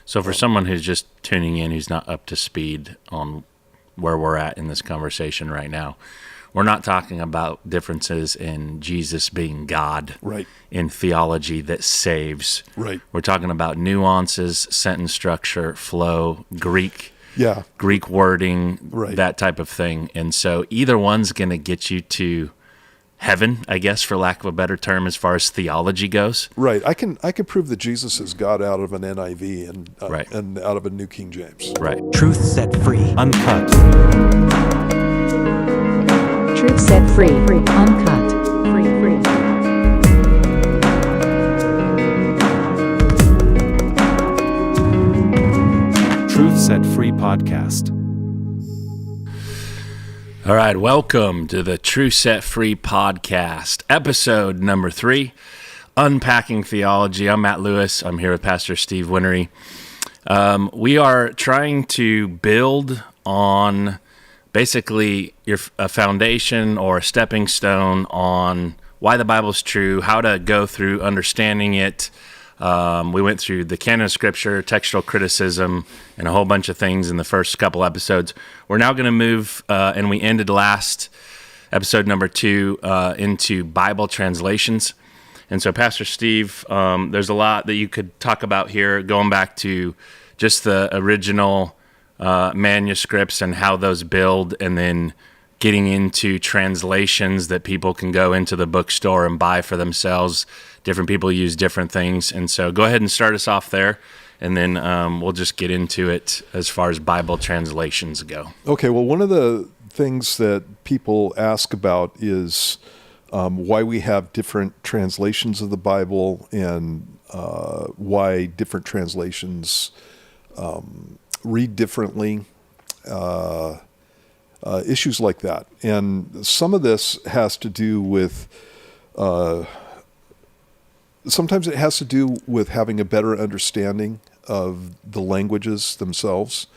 So for someone who's just tuning in, who's not up to speed on where we're at in this conversation right now, we're not talking about differences in Jesus being God, Right. in theology that saves. Right. We're talking about nuances, sentence structure, flow, Greek wording, Right. that type of thing. And so either one's going to get you to heaven, I guess, for lack of a better term, as far as theology goes. Right. I can prove that Jesus is God out of an NIV and out of a New King James. Right. Truth set free, uncut. Truth set free, uncut. Free. Truth Set Free podcast. All right, welcome to the True Set Free podcast, episode number 3, Unpacking Theology. I'm Matt Lewis. I'm here with Pastor Steve Winery. We are trying to build on basically a foundation or a stepping stone on why the Bible is true, how to go through understanding it. We went through the canon of Scripture, textual criticism, and a whole bunch of things in the first couple episodes. We're now going to move, and we ended last episode number 2, into Bible translations. And so, Pastor Steve, there's a lot that you could talk about here, going back to just the original manuscripts and how those build, and then getting into translations that people can go into the bookstore and buy for themselves. Different people use different things. And so go ahead and start us off there, and then we'll just get into it as far as Bible translations go. Okay, well, one of the things that people ask about is why we have different translations of the Bible, and why different translations read differently, issues like that. And some of this has to do with sometimes it has to do with having a better understanding of the languages themselves.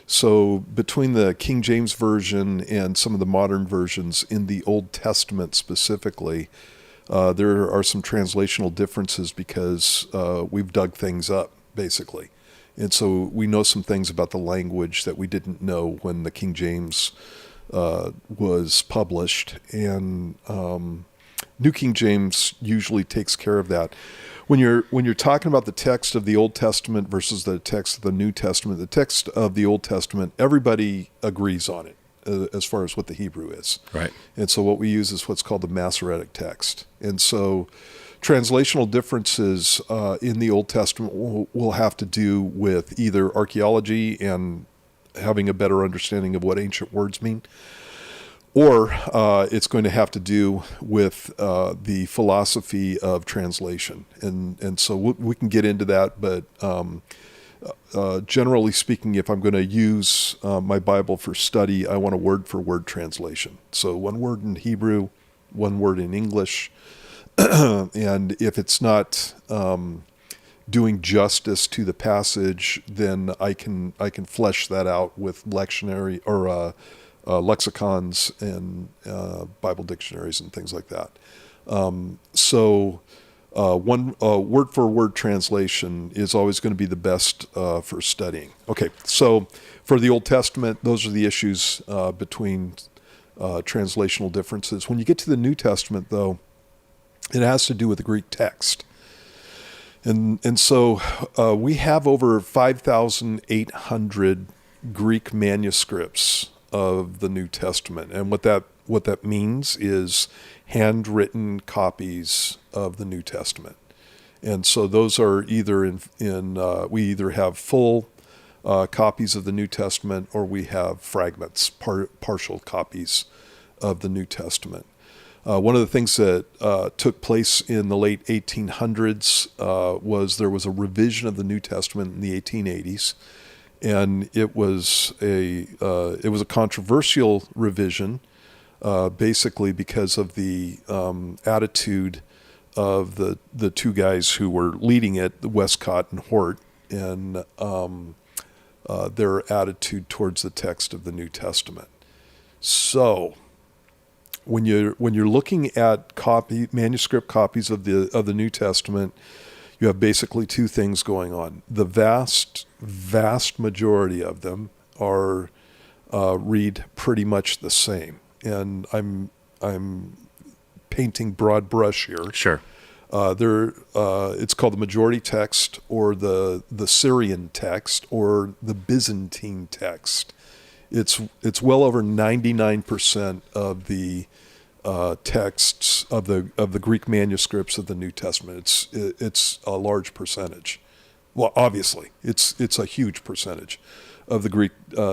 So between the King James Version and some of the modern versions in the Old Testament specifically, there are some translational differences because we've dug things up, basically. And so we know some things about the language that we didn't know when the King James was published. And New King James usually takes care of that. When you're talking about the text of the Old Testament versus the text of the New Testament, the text of the Old Testament, everybody agrees on it as far as what the Hebrew is. Right. And so what we use is what's called the Masoretic text. And so translational differences in the Old Testament will have to do with either archaeology and having a better understanding of what ancient words mean, or it's going to have to do with the philosophy of translation. And so we can get into that, but generally speaking, if I'm going to use my Bible for study, I want a word-for-word translation. So one word in Hebrew, one word in English, and if it's not doing justice to the passage, then I can flesh that out with lectionary or lexicons and Bible dictionaries and things like that. So one word-for-word translation is always going to be the best for studying. Okay, so for the Old Testament, those are the issues between translational differences. When you get to the New Testament, though, it has to do with the Greek text. And so we have over 5,800 Greek manuscripts of the New Testament. And what that means is handwritten copies of the New Testament. And so those are either we either have full copies of the New Testament, or we have fragments, partial copies of the New Testament. One of the things that took place in the late 1800s was there was a revision of the New Testament in the 1880s. And it was a controversial revision, basically because of the attitude of the two guys who were leading it, Westcott and Hort, and their attitude towards the text of the New Testament. So, when you're looking at manuscript copies of the New Testament, you have basically two things going on. The vast majority of them are read pretty much the same, and I'm painting broad brush here. Sure. It's called the majority text, or the Syrian text, or the Byzantine text. It's well over 99% of the texts of the Greek manuscripts of the New Testament. It's a large percentage. Well, obviously, it's a huge percentage of the Greek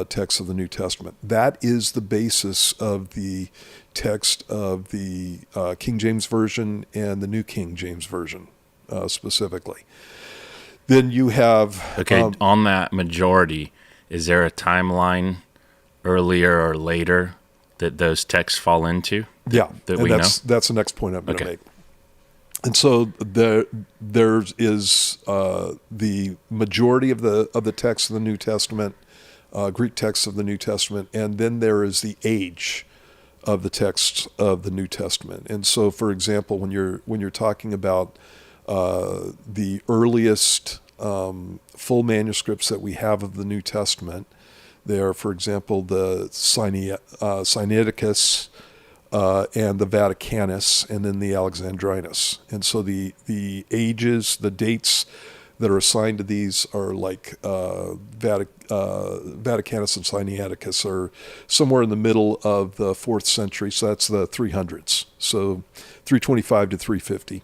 texts of the New Testament. That is the basis of the text of the King James Version and the New King James Version, specifically. Then you have... Okay, on that majority, is there a timeline earlier or later that those texts fall into? Yeah, that and we know? That's the next point I'm going to Okay. make. And so there is the majority of the texts of the New Testament, Greek texts of the New Testament, and then there is the age of the texts of the New Testament. And so, for example, when you're talking about the earliest full manuscripts that we have of the New Testament, they are, for example, the Sinaiticus, and the Vaticanus, and then the Alexandrinus. And so the ages, the dates that are assigned to these are like Vaticanus and Sinaiticus are somewhere in the middle of the 4th century, so that's the 300s, so 325 to 350.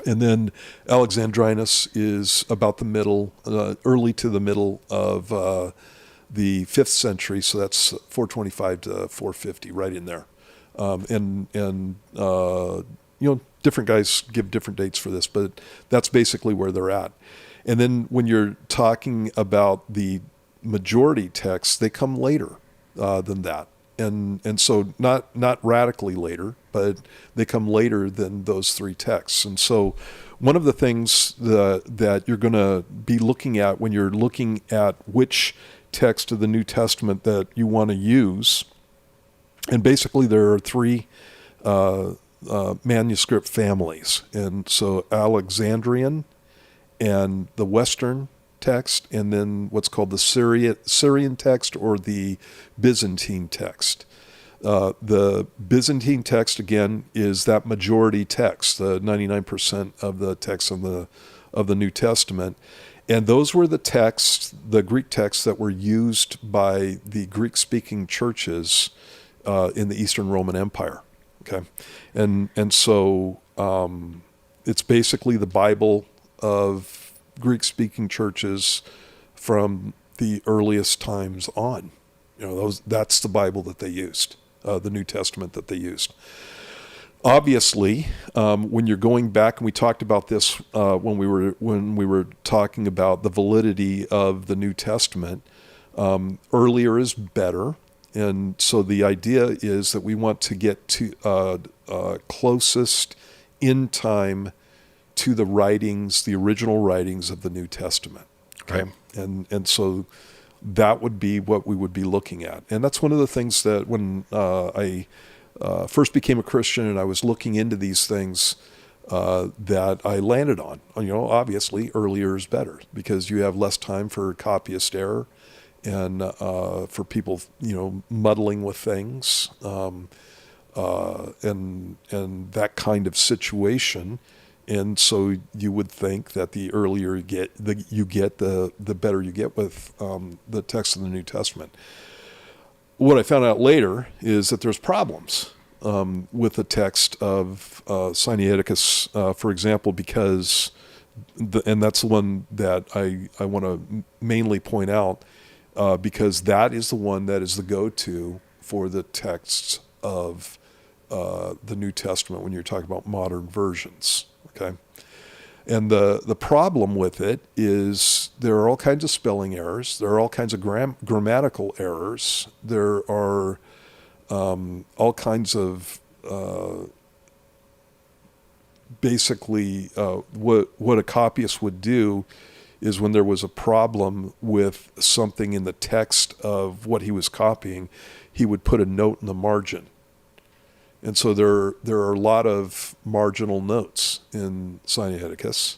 And then Alexandrinus is about the middle, early to the middle of the 5th century, so that's 425 to 450, right in there. Different guys give different dates for this, but that's basically where they're at. And then when you're talking about the majority texts, they come later than that. And so not radically later, but they come later than those three texts. And so one of the things that you're going to be looking at when you're looking at which text of the New Testament that you want to use, and basically there are three manuscript families. And so Alexandrian and the Western text, and then what's called the Syrian text or the Byzantine text. The Byzantine text, again, is that majority text, the 99% of the text of the New Testament. And those were the texts, the Greek texts that were used by the Greek-speaking churches in the Eastern Roman Empire. Okay, and so it's basically the Bible of Greek-speaking churches from the earliest times on. That's the Bible that they used, the New Testament that they used. Obviously, when you're going back, and we talked about this when we were talking about the validity of the New Testament, earlier is better. And so the idea is that we want to get to closest in time to the writings, the original writings of the New Testament. Okay, right. And so that would be what we would be looking at. And that's one of the things that when I first became a Christian and I was looking into these things that I landed on. Obviously earlier is better because you have less time for copyist error. And for people, muddling with things, and that kind of situation, and so you would think that the earlier you get, the better you get with the text of the New Testament. What I found out later is that there's problems with the text of Sinaiticus, for example, because, and that's the one that I want to mainly point out. Because that is the one that is the go-to for the texts of the New Testament when you're talking about modern versions, okay? And the problem with it is there are all kinds of spelling errors. There are all kinds of grammatical errors. There are all kinds of basically what a copyist would do is when there was a problem with something in the text of what he was copying, he would put a note in the margin. And so there are a lot of marginal notes in Sinaiticus.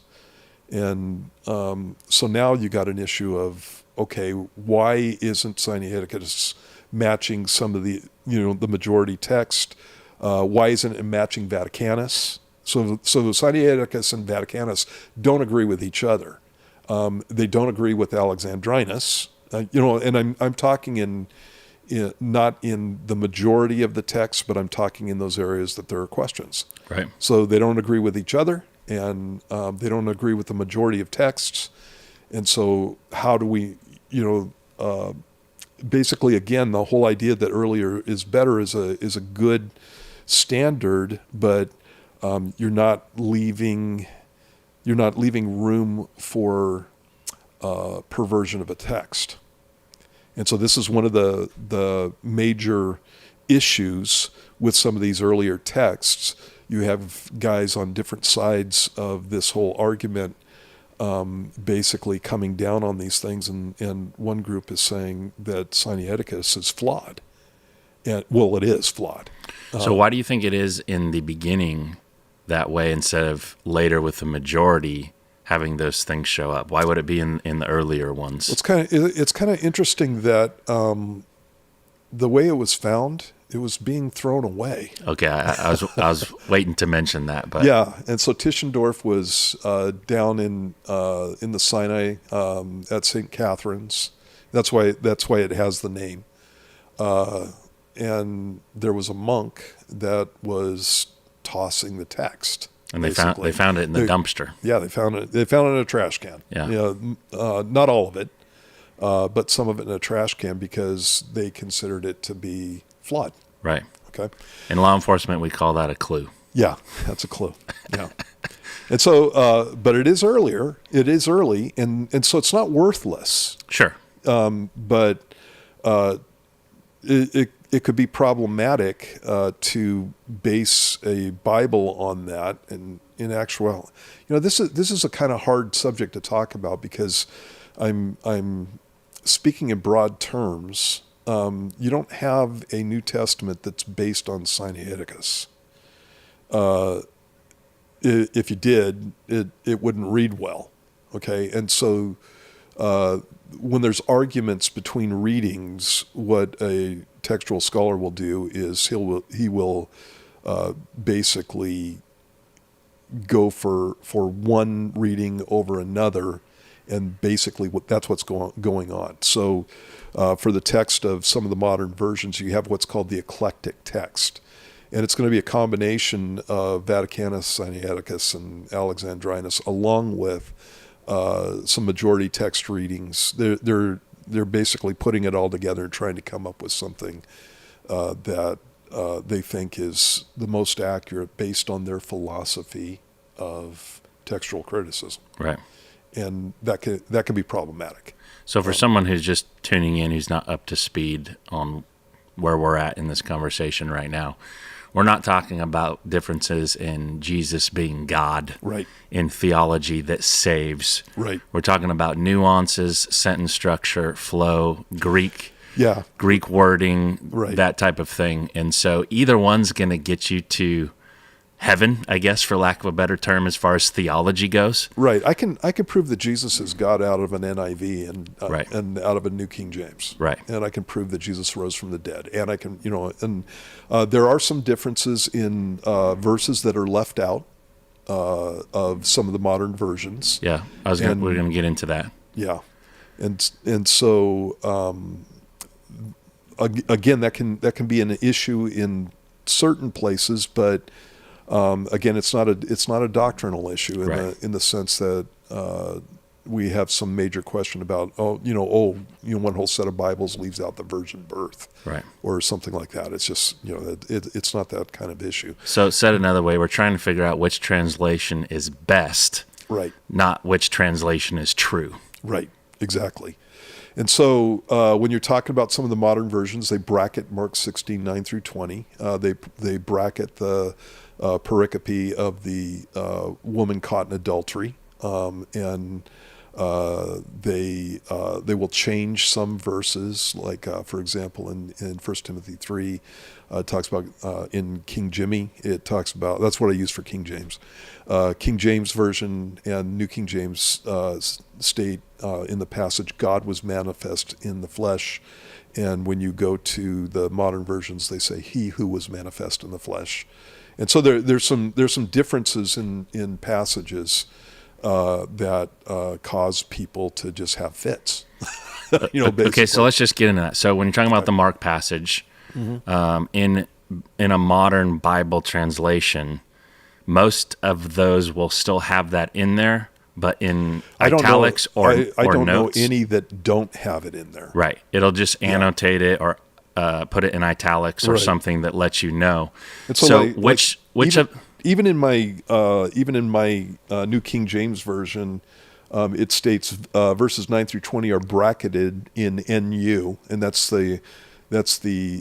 And so now you got an issue of, okay, why isn't Sinaiticus matching some of the, the majority text? Why isn't it matching Vaticanus? So Sinaiticus and Vaticanus don't agree with each other. They don't agree with Alexandrinus, and I'm talking in not in the majority of the text, but I'm talking in those areas that there are questions. Right. So they don't agree with each other, and they don't agree with the majority of texts. And so how do we, basically, again, the whole idea that earlier is better is a good standard, but you're not leaving room for perversion of a text. And so this is one of the major issues with some of these earlier texts. You have guys on different sides of this whole argument basically coming down on these things, and one group is saying that Sinaiticus is flawed. And, well, it is flawed. So why do you think it is in the beginning that way instead of later with the majority having those things show up? Why would it be in the earlier ones? It's kind of interesting that the way it was found, it was being thrown away. Okay, I was waiting to mention that, but yeah, and so Tischendorf was down in the Sinai at St. Catherine's. That's why it has the name. And there was a monk that was tossing the text. And they found it in the dumpster. Yeah, they found it. They found it in a trash can. Yeah. Not all of it, but some of it in a trash can because they considered it to be flawed. Right. Okay. In law enforcement, we call that a clue. Yeah, that's a clue. Yeah. And so, but it is earlier. It is early, and so it's not worthless. Sure. But it could be problematic to base a Bible on that. And in actuality, this is a kind of hard subject to talk about because I'm speaking in broad terms. You don't have a New Testament that's based on Sinaiticus. If you did, it wouldn't read well. Okay, and so when there's arguments between readings, what a textual scholar will do is he will basically go for one reading over another, and basically that's what's going on. So for the text of some of the modern versions, you have what's called the eclectic text. And it's going to be a combination of Vaticanus, Sinaiticus, and Alexandrinus, along with some majority text readings. They're basically putting it all together and trying to come up with something that they think is the most accurate based on their philosophy of textual criticism. Right. And that can be problematic. So for someone who's just tuning in, who's not up to speed on where we're at in this conversation right now, we're not talking about differences in Jesus being God, right, in theology that saves. Right. We're talking about nuances, sentence structure, flow, Greek wording, right, that type of thing. And so either one's going to get you to heaven, I guess, for lack of a better term, as far as theology goes. Right. I can prove that Jesus is God out of an NIV and out of a New King James. Right. And I can prove that Jesus rose from the dead. And I can, there are some differences in verses that are left out of some of the modern versions. Yeah. We're going to get into that. Yeah. And so again, that can be an issue in certain places, but again, it's not a doctrinal issue in the sense that we have some major question about one whole set of Bibles leaves out the virgin birth, right, or something like that. It's just it's not that kind of issue. So said another way, we're trying to figure out which translation is best, right, not which translation is true. Right, exactly. And so when you're talking about some of the modern versions, they bracket Mark 16:9 through 20. They bracket the pericope of the woman caught in adultery, and They will change some verses, like for example in 1 Timothy 3, it talks about in King Jimmy. It talks about, that's what I use for King James. King James version and New King James state in the passage, God was manifest in the flesh. And when you go to the modern versions, they say he who was manifest in the flesh. And so there's some differences in passages that cause people to just have fits. Basically. Okay, so let's just get into that. So when you're talking about the Mark passage, in a modern Bible translation, most of those will still have that in there, but in italics or notes. I don't know any that don't have it in there. Right. It'll just annotate it or put it in italics or something that lets you know. And so even in my New King James version, it states verses 9 through 20 are bracketed in NU, and that's the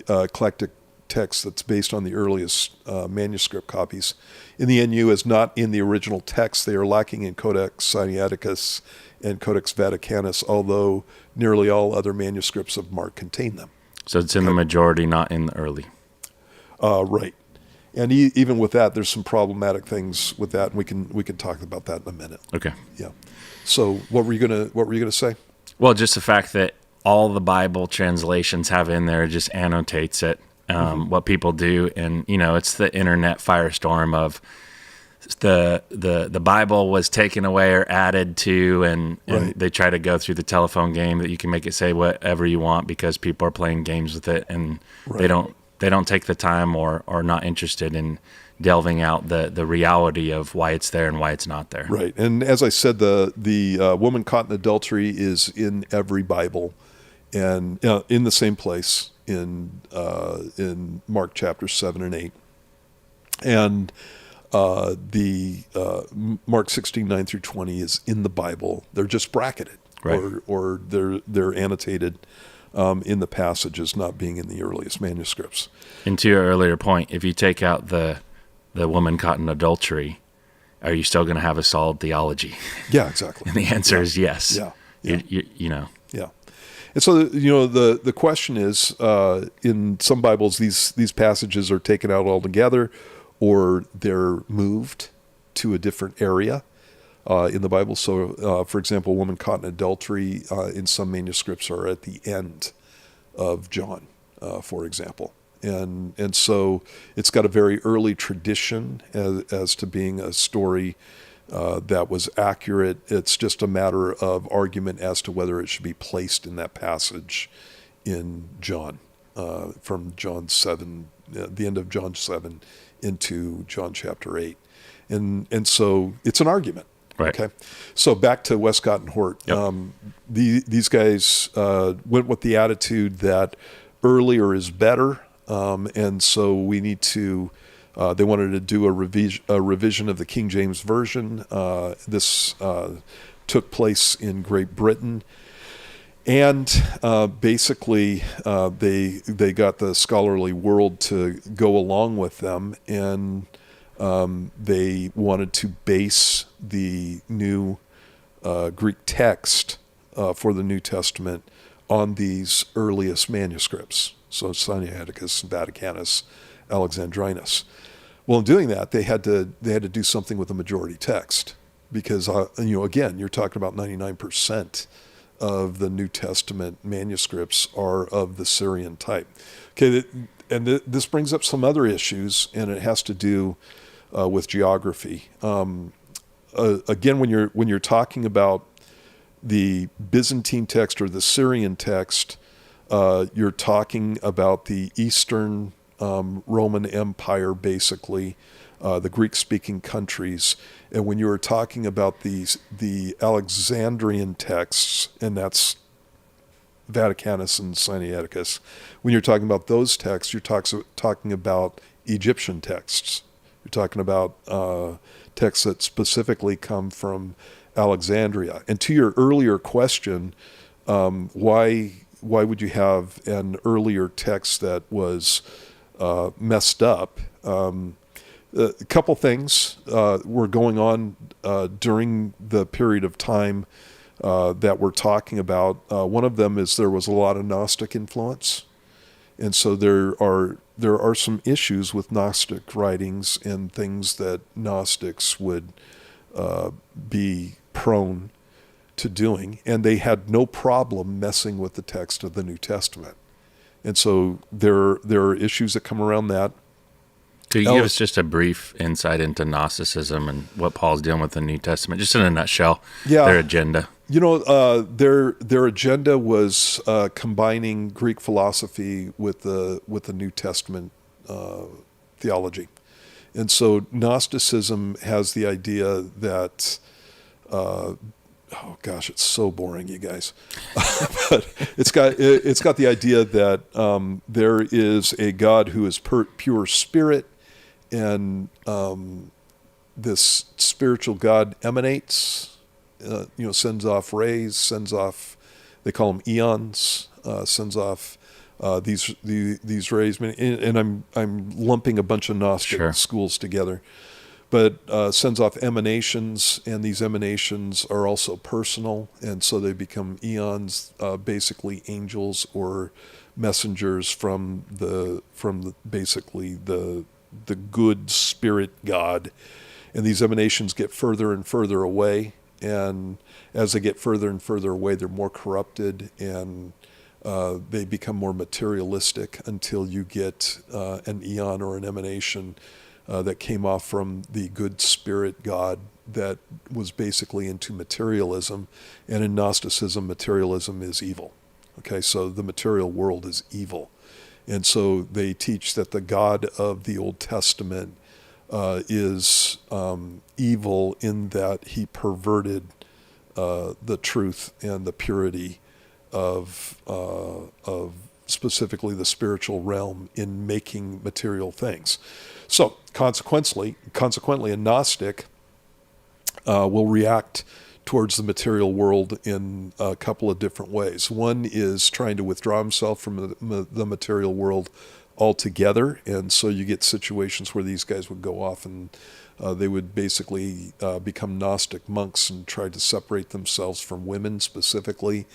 eclectic text that's based on the earliest manuscript copies. In the NU is not in the original text. They are lacking in Codex Sinaiticus and Codex Vaticanus, although nearly all other manuscripts of Mark contain them. So it's in the majority, not in the early. Right. And even with that, there's some problematic things with that, and we can talk about that in a minute. Okay. Yeah. So what were you gonna say? Well, just the fact that all the Bible translations have in there just annotates it. What people do, and it's the internet firestorm of the Bible was taken away or added to, and they try to go through the telephone game that you can make it say whatever you want because people are playing games with it, and they don't take the time or are not interested in delving out the reality of why it's there and why it's not there. Right, and as I said, the woman caught in adultery is in every Bible, and in the same place in Mark chapter 7 and 8, and the Mark 16 9 through 20 is in the Bible. They're just bracketed, or they're annotated in the passages, not being in the earliest manuscripts. And to your earlier point, if you take out the woman caught in adultery, are you still going to have a solid theology? Yeah, exactly. And the answer is yes. Yeah. Yeah. Yeah. And so, the question is, in some Bibles, these passages are taken out altogether, or they're moved to a different area in the Bible. So, for example, woman caught in adultery in some manuscripts are at the end of John, for example. And so it's got a very early tradition as to being a story that was accurate. It's just a matter of argument as to whether it should be placed in that passage in John, from John 7, the end of John 7 into John chapter 8. And so it's an argument. Right. Okay. So back to Westcott and Hort. Yep. These guys went with the attitude that earlier is better. And so we need to, they wanted to do a revision of the King James Version. This took place in Great Britain. And basically, they got the scholarly world to go along with them, and they wanted to base the new Greek text for the New Testament on these earliest manuscripts. So Sinaiticus, Vaticanus, Alexandrinus. Well, in doing that, they had to do something with the majority text, because again, you're talking about 99% of the New Testament manuscripts are of the Syrian type. Okay, and this brings up some other issues, and it has to do with geography. Again, when you're talking about the Byzantine text or the Syrian text, you're talking about the Eastern Roman Empire, basically, the Greek-speaking countries. And when you're talking about the Alexandrian texts, and that's Vaticanus and Sinaiticus, when you're talking about those texts, you're talking about Egyptian texts. You're talking about texts that specifically come from Alexandria. And to your earlier question, why would you have an earlier text that was messed up? A couple things were going on during the period of time that we're talking about. One of them is there was a lot of Gnostic influence, and so there are some issues with Gnostic writings and things that Gnostics would be prone to doing, and they had no problem messing with the text of the New Testament. And so there are issues that come around that. Could you give us just a brief insight into Gnosticism and what Paul's dealing with in the New Testament, just in a nutshell, their agenda? Their agenda was combining Greek philosophy with the New Testament theology. And so Gnosticism has the idea that oh gosh, it's so boring, you guys. But it's got the idea that there is a God who is pure spirit, and this spiritual God emanates, sends off rays, sends off, they call them eons, sends off these rays, and I'm lumping a bunch of Gnostic schools together. But sends off emanations, and these emanations are also personal, and so they become eons, basically angels or messengers from basically the good spirit God. And these emanations get further and further away, and as they get further and further away, they're more corrupted, and they become more materialistic until you get an eon or an emanation that came off from the good spirit God that was basically into materialism. And in Gnosticism, materialism is evil. Okay, so the material world is evil. And so they teach that the God of the Old Testament is evil in that he perverted the truth and the purity of specifically the spiritual realm in making material things. So consequently, a Gnostic will react towards the material world in a couple of different ways. One is trying to withdraw himself from the material world altogether, and so you get situations where these guys would go off and they would basically become Gnostic monks and try to separate themselves from women specifically,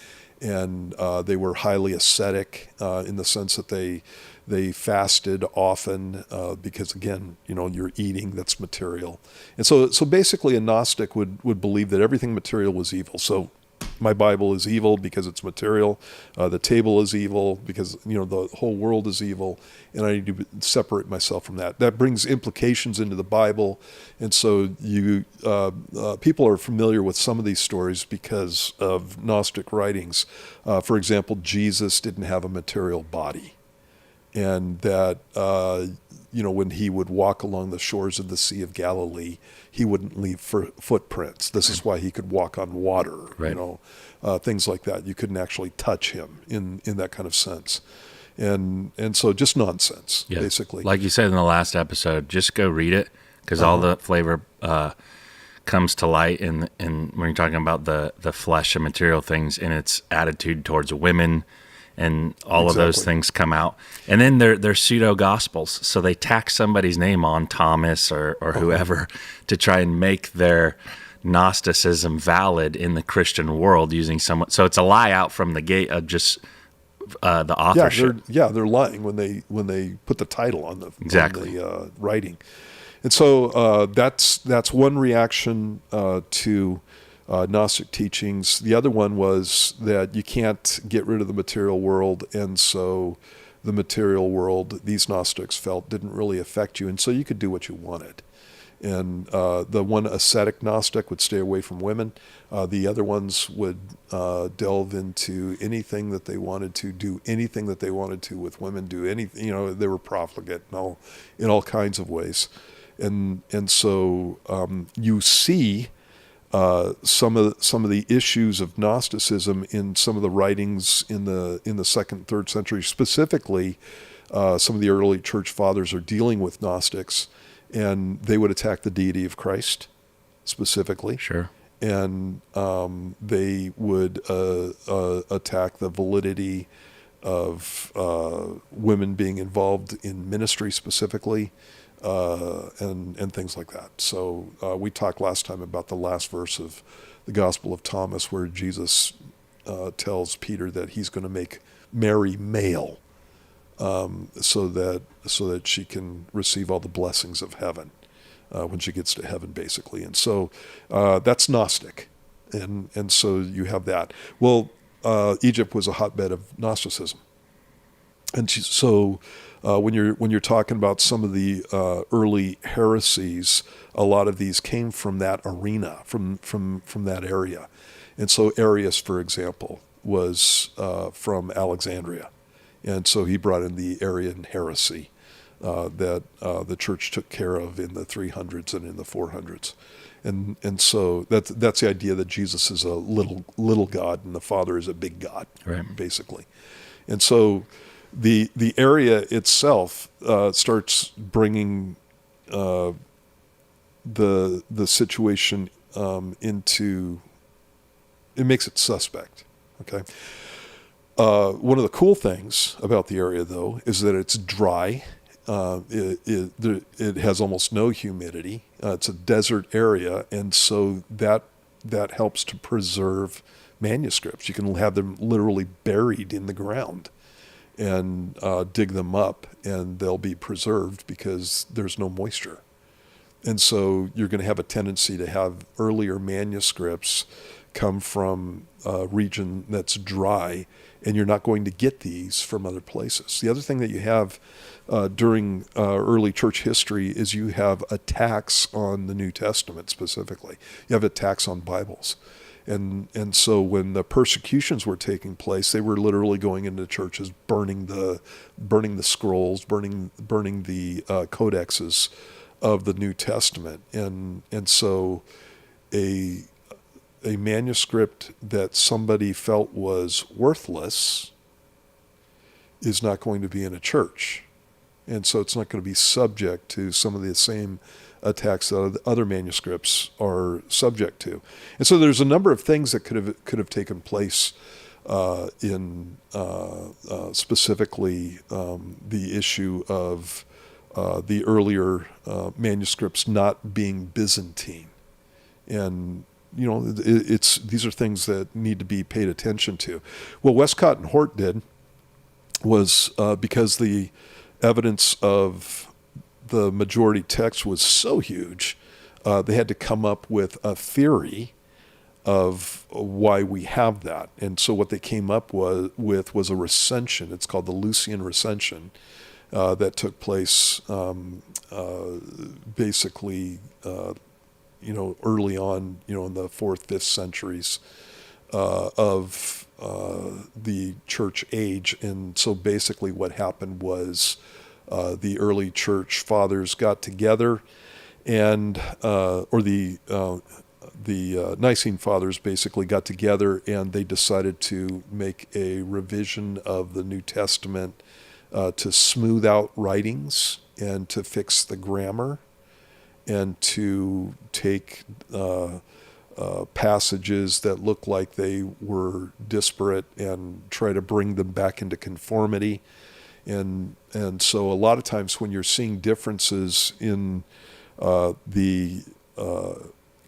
and they were highly ascetic in the sense that they fasted often because, again, you're eating, that's material. And so basically a Gnostic would believe that everything material was evil. So my Bible is evil because it's material. The table is evil because, the whole world is evil, and I need to separate myself from that. That brings implications into the Bible. And so people are familiar with some of these stories because of Gnostic writings. For example, Jesus didn't have a material body. And that, when he would walk along the shores of the Sea of Galilee, he wouldn't leave footprints. This is why he could walk on water, right. Things like that. You couldn't actually touch him in that kind of sense. And so just nonsense, basically. Like you said in the last episode, just go read it, because all the flavor comes to light in when you're talking about the flesh and material things and its attitude towards women, and all of those things come out. And then they're pseudo-gospels. So they tack somebody's name on, Thomas or whoever, to try and make their Gnosticism valid in the Christian world using someone. So it's a lie out from the gate of just the authorship. They're lying when they put the title on the writing. And so that's one reaction to Gnostic teachings. The other one was that you can't get rid of the material world, and so the material world, these Gnostics felt, didn't really affect you, and so you could do what you wanted. And the one ascetic Gnostic would stay away from women. The other ones would delve into anything that they wanted to, do anything that they wanted to with women, do anything. They were profligate in all kinds of ways. And so you see some of the issues of Gnosticism in some of the writings in the second, third century. Specifically, some of the early church fathers are dealing with Gnostics, and they would attack the deity of Christ specifically. Sure. And they would attack the validity of women being involved in ministry specifically. And things like that. So we talked last time about the last verse of the Gospel of Thomas, where Jesus tells Peter that he's going to make Mary male, so that she can receive all the blessings of heaven when she gets to heaven, basically. And so that's Gnostic, and so you have that. Well, Egypt was a hotbed of Gnosticism, and so when you're talking about some of the early heresies, a lot of these came from that arena, from that area. And so Arius, for example, was from Alexandria. And so he brought in the Arian heresy that the church took care of in the 300s and in the 400s. And so that's the idea that Jesus is a little God and the Father is a big God, right, basically. And so the area itself starts bringing the situation into, it makes it suspect. Okay. One of the cool things about the area, though, is that it's dry. It has almost no humidity. It's a desert area, and so that helps to preserve manuscripts. You can have them literally buried in the ground and dig them up, and they'll be preserved because there's no moisture. And so you're going to have a tendency to have earlier manuscripts come from a region that's dry, and you're not going to get these from other places. The other thing that you have during early church history is you have attacks on the New Testament specifically. You have attacks on Bibles. And so when the persecutions were taking place, they were literally going into churches, burning the scrolls, burning the codexes of the New Testament. And so a manuscript that somebody felt was worthless is not going to be in a church. And so it's not going to be subject to some of the same attacks that other manuscripts are subject to. And so there's a number of things that could have taken place in specifically the issue of the earlier manuscripts not being Byzantine. And these are things that need to be paid attention to. What Westcott and Hort did was because the evidence of the majority text was so huge, they had to come up with a theory of why we have that. And so what they came up with was a recension. It's called the Lucian recension that took place basically early on, in the 4th, 5th centuries of the church age. And so basically what happened was the early church fathers got together and the Nicene fathers basically got together and they decided to make a revision of the New Testament to smooth out writings and to fix the grammar and to take passages that look like they were disparate and try to bring them back into conformity. And so a lot of times when you're seeing differences in the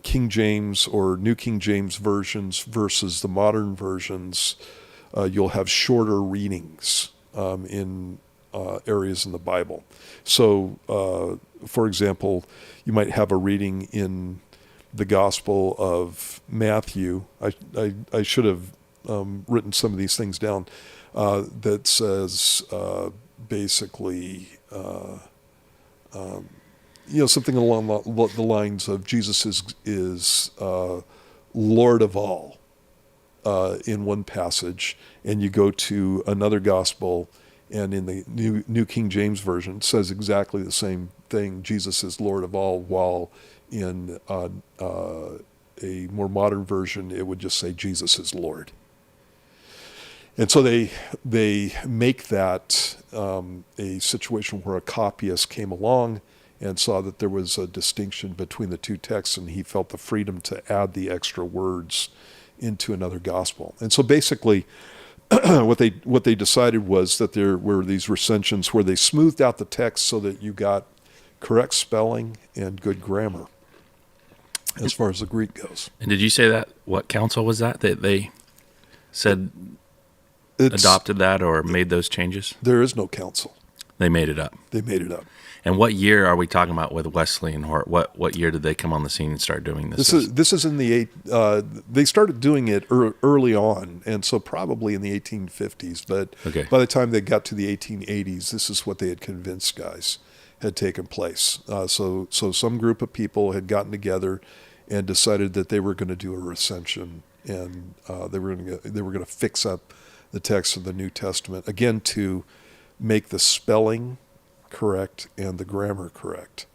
King James or New King James versions versus the modern versions, you'll have shorter readings in areas in the Bible. So, for example, you might have a reading in the Gospel of Matthew. I should have written some of these things down. That says basically, something along the lines of Jesus is Lord of all in one passage, and you go to another gospel, and in the New King James Version it says exactly the same thing. Jesus is Lord of all, while in a more modern version it would just say Jesus is Lord. And so they make that a situation where a copyist came along and saw that there was a distinction between the two texts, and he felt the freedom to add the extra words into another gospel. And so basically what they decided was that there were these recensions where they smoothed out the text so that you got correct spelling and good grammar. as far as the Greek goes. And did you say that? What council was that they said It's, adopted that or made those changes? There is no council. They made it up. They made it up. And what year are we talking about with Wesley and Hort? What year did they come on the scene and start doing this? This is in the they started doing it early on, and so probably in the 1850s. But Okay. by the time they got to the 1880s, this is what they had convinced guys had taken place. So some group of people had gotten together and decided that they were going to do a recension, and they were going to fix up the text of the New Testament again to make the spelling correct and the grammar correct.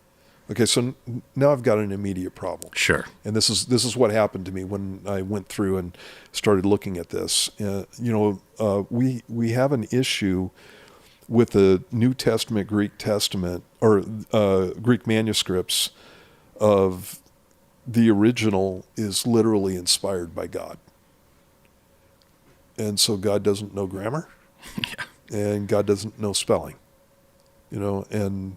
Okay, so now I've got an immediate problem. Sure. And this is what happened to me when I went through and started looking at this. We have an issue with the New Testament, Greek Testament, or Greek manuscripts of the original is literally inspired by God. And so God doesn't know grammar. Yeah. And God doesn't know spelling. And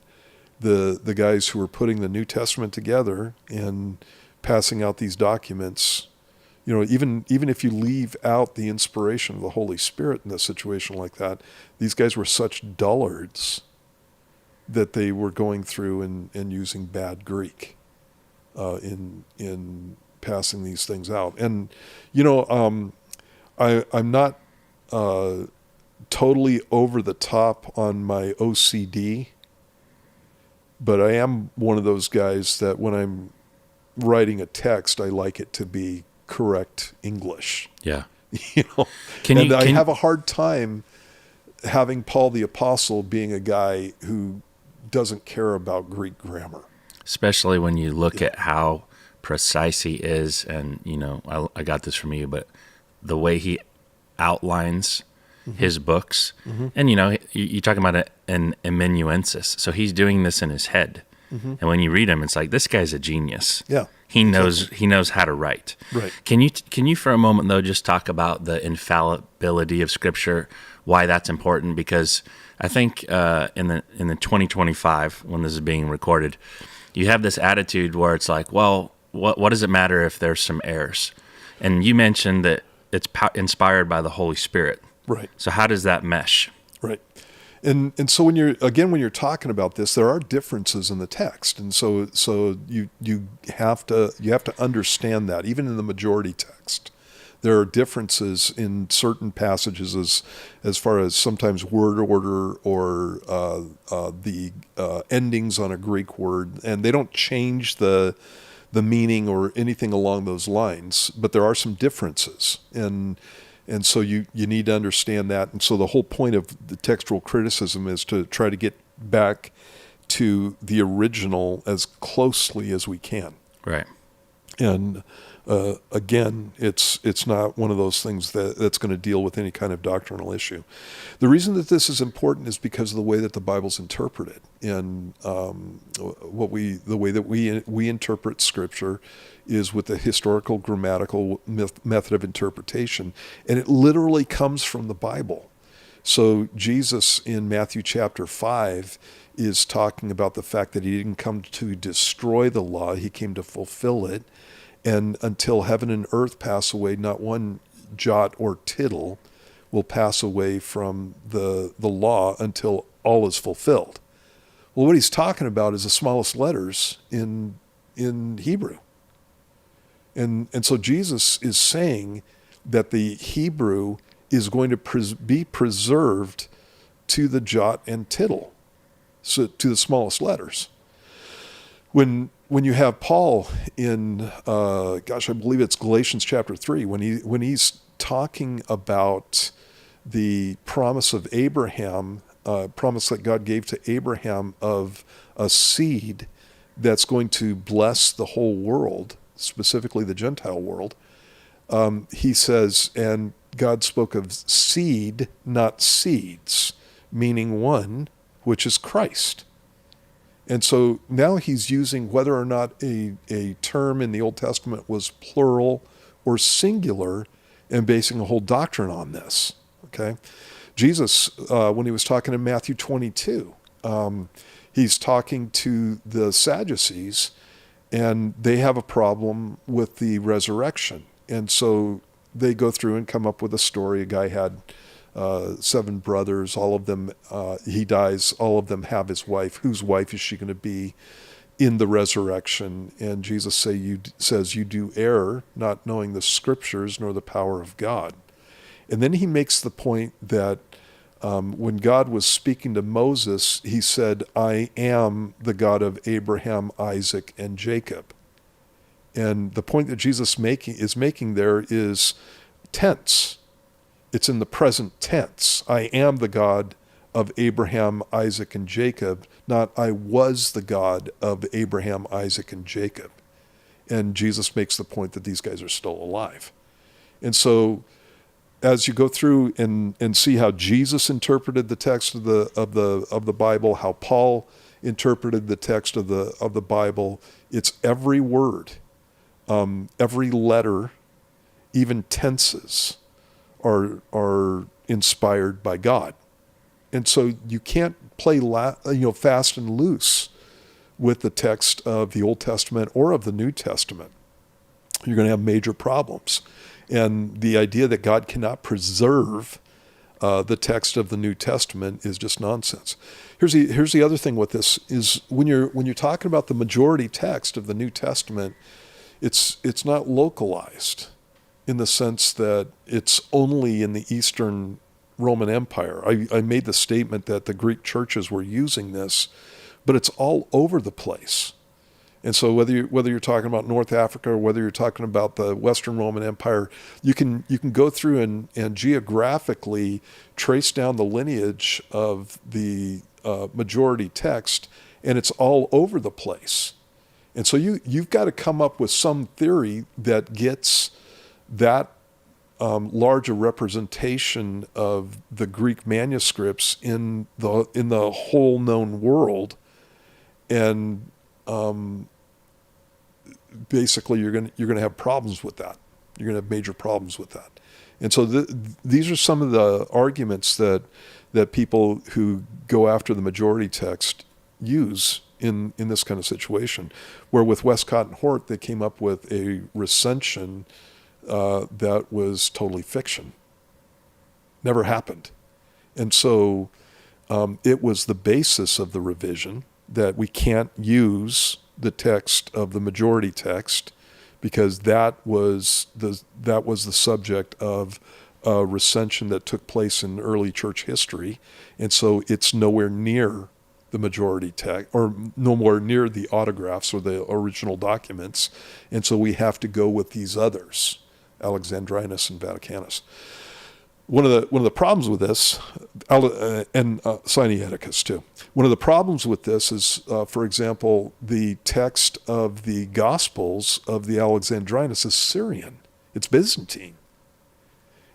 the guys who are putting the New Testament together and passing out these documents, even if you leave out the inspiration of the Holy Spirit in a situation like that, these guys were such dullards that they were going through and using bad Greek in passing these things out. And I'm not totally over the top on my OCD, but I am one of those guys that when I'm writing a text, I like it to be correct English. Yeah. I have a hard time having Paul the Apostle being a guy who doesn't care about Greek grammar. Especially when you look at how precise he is, and I got this from you, but the way he outlines his books, and you're talking about an amanuensis, so he's doing this in his head, and when you read him, it's like this guy's a genius. Yeah, he knows how to write. Right. Can you for a moment though just talk about the infallibility of Scripture, why that's important? Because I think in the 2025 when this is being recorded, you have this attitude where it's like, well, what does it matter if there's some errors? And you mentioned that it's inspired by the Holy Spirit. Right. So how does that mesh? Right. And so when you're talking about this, there are differences in the text. And so you have to understand that even in the majority text, there are differences in certain passages as far as sometimes word order or the endings on a Greek word, and they don't change the meaning or anything along those lines, but there are some differences. And so you need to understand that. And so the whole point of the textual criticism is to try to get back to the original as closely as we can. Right. And again, it's not one of those things that's going to deal with any kind of doctrinal issue. The reason that this is important is because of the way that the Bible's interpreted, and the way that we interpret Scripture is with the historical grammatical method of interpretation, and it literally comes from the Bible. So Jesus in Matthew chapter 5 is talking about the fact that he didn't come to destroy the law, he came to fulfill it. And until heaven and earth pass away, not one jot or tittle will pass away from the law until all is fulfilled. Well, what he's talking about is the smallest letters in Hebrew. And so Jesus is saying that the Hebrew is going to be preserved to the jot and tittle, so to the smallest letters. When you have Paul in, I believe it's Galatians chapter 3, when he's talking about the promise of Abraham, promise that God gave to Abraham of a seed that's going to bless the whole world, specifically the Gentile world, he says, and God spoke of seed, not seeds, meaning one, which is Christ. And so now he's using whether or not a term in the Old Testament was plural or singular and basing a whole doctrine on this, okay? Jesus, when he was talking in Matthew 22, he's talking to the Sadducees, and they have a problem with the resurrection. And so they go through and come up with a story. A guy had 7 brothers, all of them, he dies, all of them have his wife. Whose wife is she going to be in the resurrection? And Jesus says, you do err, not knowing the scriptures nor the power of God. And then he makes the point that when God was speaking to Moses, he said, I am the God of Abraham, Isaac, and Jacob. And the point that Jesus is making there is tense. It's in the present tense. I am the God of Abraham, Isaac, and Jacob, not I was the God of Abraham, Isaac, and Jacob. And Jesus makes the point that these guys are still alive. And so as you go through and see how Jesus interpreted the text of the Bible, how Paul interpreted the text of the Bible, it's every word, every letter, even tenses are inspired by God. And so you can't play fast and loose with the text of the Old Testament or of the New Testament. You're going to have major problems. And the idea that God cannot preserve the text of the New Testament is just nonsense. Here's the other thing with this is when you're talking about the majority text of the New Testament, it's not localized in the sense that it's only in the Eastern Roman Empire. I made the statement that the Greek churches were using this, but it's all over the place. And so whether you're talking about North Africa or whether you're talking about the Western Roman Empire, you can go through and geographically trace down the lineage of the majority text, and it's all over the place. And so you've got to come up with some theory that gets that large a representation of the Greek manuscripts in the whole known world, and basically you're going to have problems with that. You're going to have major problems with that. And so these are some of the arguments that people who go after the majority text use in this kind of situation, where with Westcott and Hort they came up with a recension that was totally fiction. Never happened. And so it was the basis of the revision that we can't use the text of the majority text because that was the subject of a recension that took place in early church history. And so it's nowhere near the majority text, or nowhere near the autographs or the original documents. And so we have to go with these others, Alexandrinus and Vaticanus. One of the problems with this, and Sinaiticus too. One of the problems with this is, for example, the text of the Gospels of the Alexandrinus is Syrian. It's Byzantine.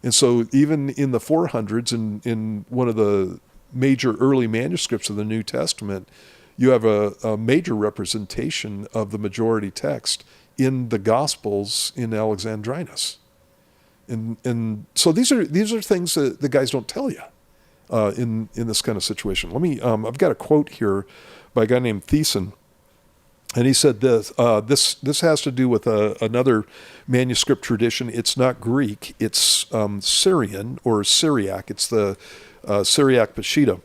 And so even in the 400s, in one of the major early manuscripts of the New Testament, you have a major representation of the majority text in the Gospels in Alexandrinus. And so these are things that the guys don't tell you in this kind of situation. Let me I've got a quote here by a guy named Thiessen, and he said this has to do with another manuscript tradition. It's not Greek, it's Syrian or Syriac. It's the Syriac Peshitta.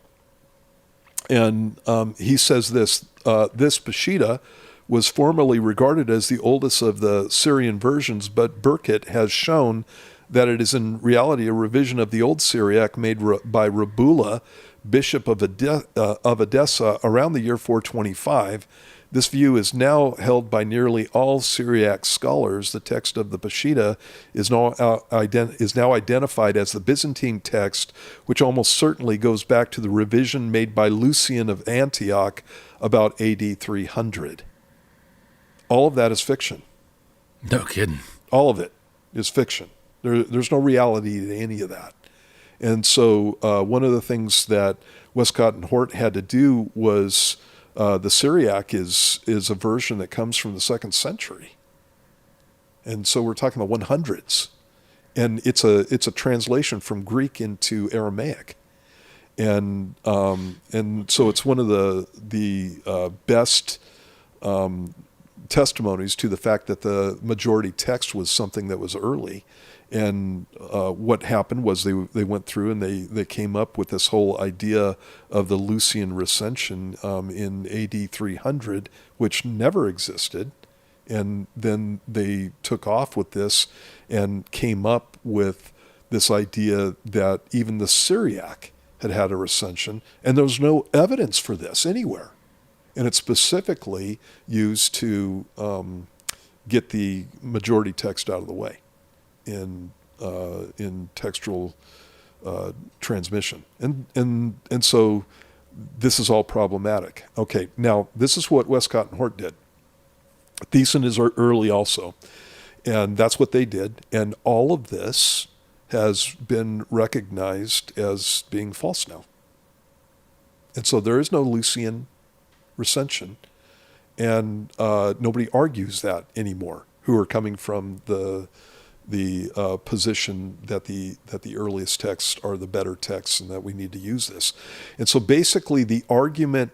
And he says this Peshitta was formerly regarded as the oldest of the Syrian versions, but Burkitt has shown that it is in reality a revision of the old Syriac made by Rabula, bishop of Edessa, around the year 425. This view is now held by nearly all Syriac scholars. The text of the Peshitta is now identified as the Byzantine text, which almost certainly goes back to the revision made by Lucian of Antioch about AD 300. All of that is fiction. No kidding. All of it is fiction. There's no reality to any of that. And so one of the things that Westcott and Hort had to do was the Syriac is a version that comes from the 2nd century. And so we're talking the 100s. And it's a translation from Greek into Aramaic. And so it's one of the best testimonies to the fact that the majority text was something that was early. And what happened was they went through and they came up with this whole idea of the Lucian recension in AD 300, which never existed. And then they took off with this and came up with this idea that even the Syriac had a recension, and there was no evidence for this anywhere. And it's specifically used to get the majority text out of the way in textual transmission. And so this is all problematic. Okay, now this is what Westcott and Hort did. Thiessen is early also, and that's what they did. And all of this has been recognized as being false now. And so there is no Lucian recension, and nobody argues that anymore, who are coming from the position that the earliest texts are the better texts and that we need to use this. And so basically the argument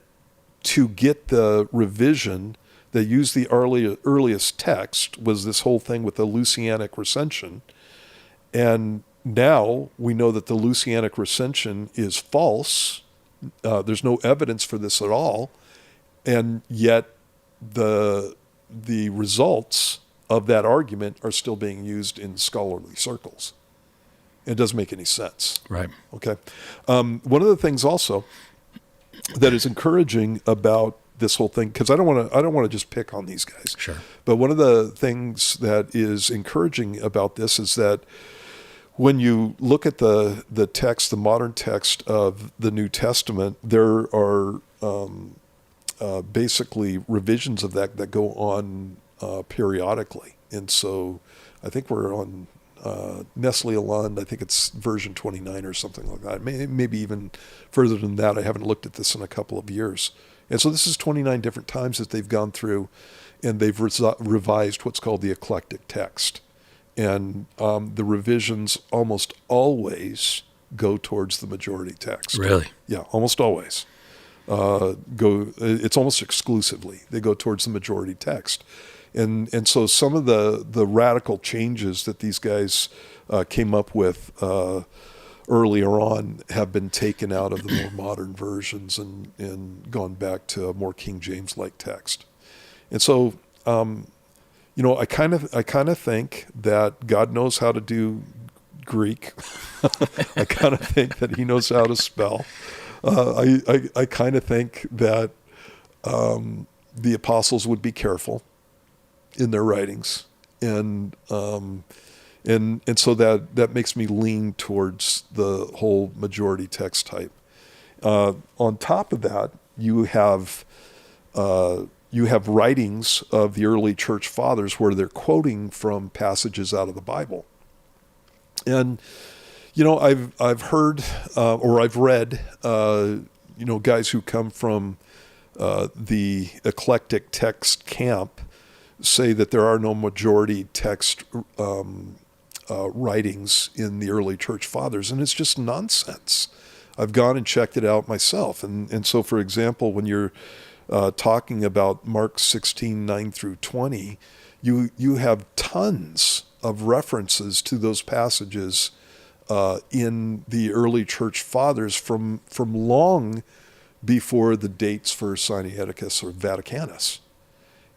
to get the revision that used the earliest text was this whole thing with the Lucianic recension. And now we know that the Lucianic recension is false. There's no evidence for this at all. And yet the results of that argument are still being used in scholarly circles. It doesn't make any sense. Right. Okay. One of the things also that is encouraging about this whole thing, because I don't want to just pick on these guys. Sure. But one of the things that is encouraging about this is that when you look at the text, the modern text of the New Testament, there are basically revisions of that go on periodically. And so I think we're on Nestle Aland, I think it's version 29 or something like that. Maybe even further than that. I haven't looked at this in a couple of years. And so this is 29 different times that they've gone through and they've revised what's called the eclectic text. And the revisions almost always go towards the majority text. Really? Yeah, almost always. It's almost exclusively. They go towards the majority text. And so some of the radical changes that these guys came up with earlier on have been taken out of the more modern versions and gone back to a more King James-like text. And so, I kind of think that God knows how to do Greek. I kind of think that He knows how to spell. I kind of think that the apostles would be careful in their writings, and so that makes me lean towards the whole majority text type. On top of that, you have writings of the early church fathers where they're quoting from passages out of the Bible, and I've heard or I've read guys who come from the eclectic text camp say that there are no majority text writings in the early church fathers, and it's just nonsense. I've gone and checked it out myself, and so, for example, when you're talking about Mark 16:9 through 20, you have tons of references to those passages in the early church fathers from long before the dates for Sinaiticus or Vaticanus.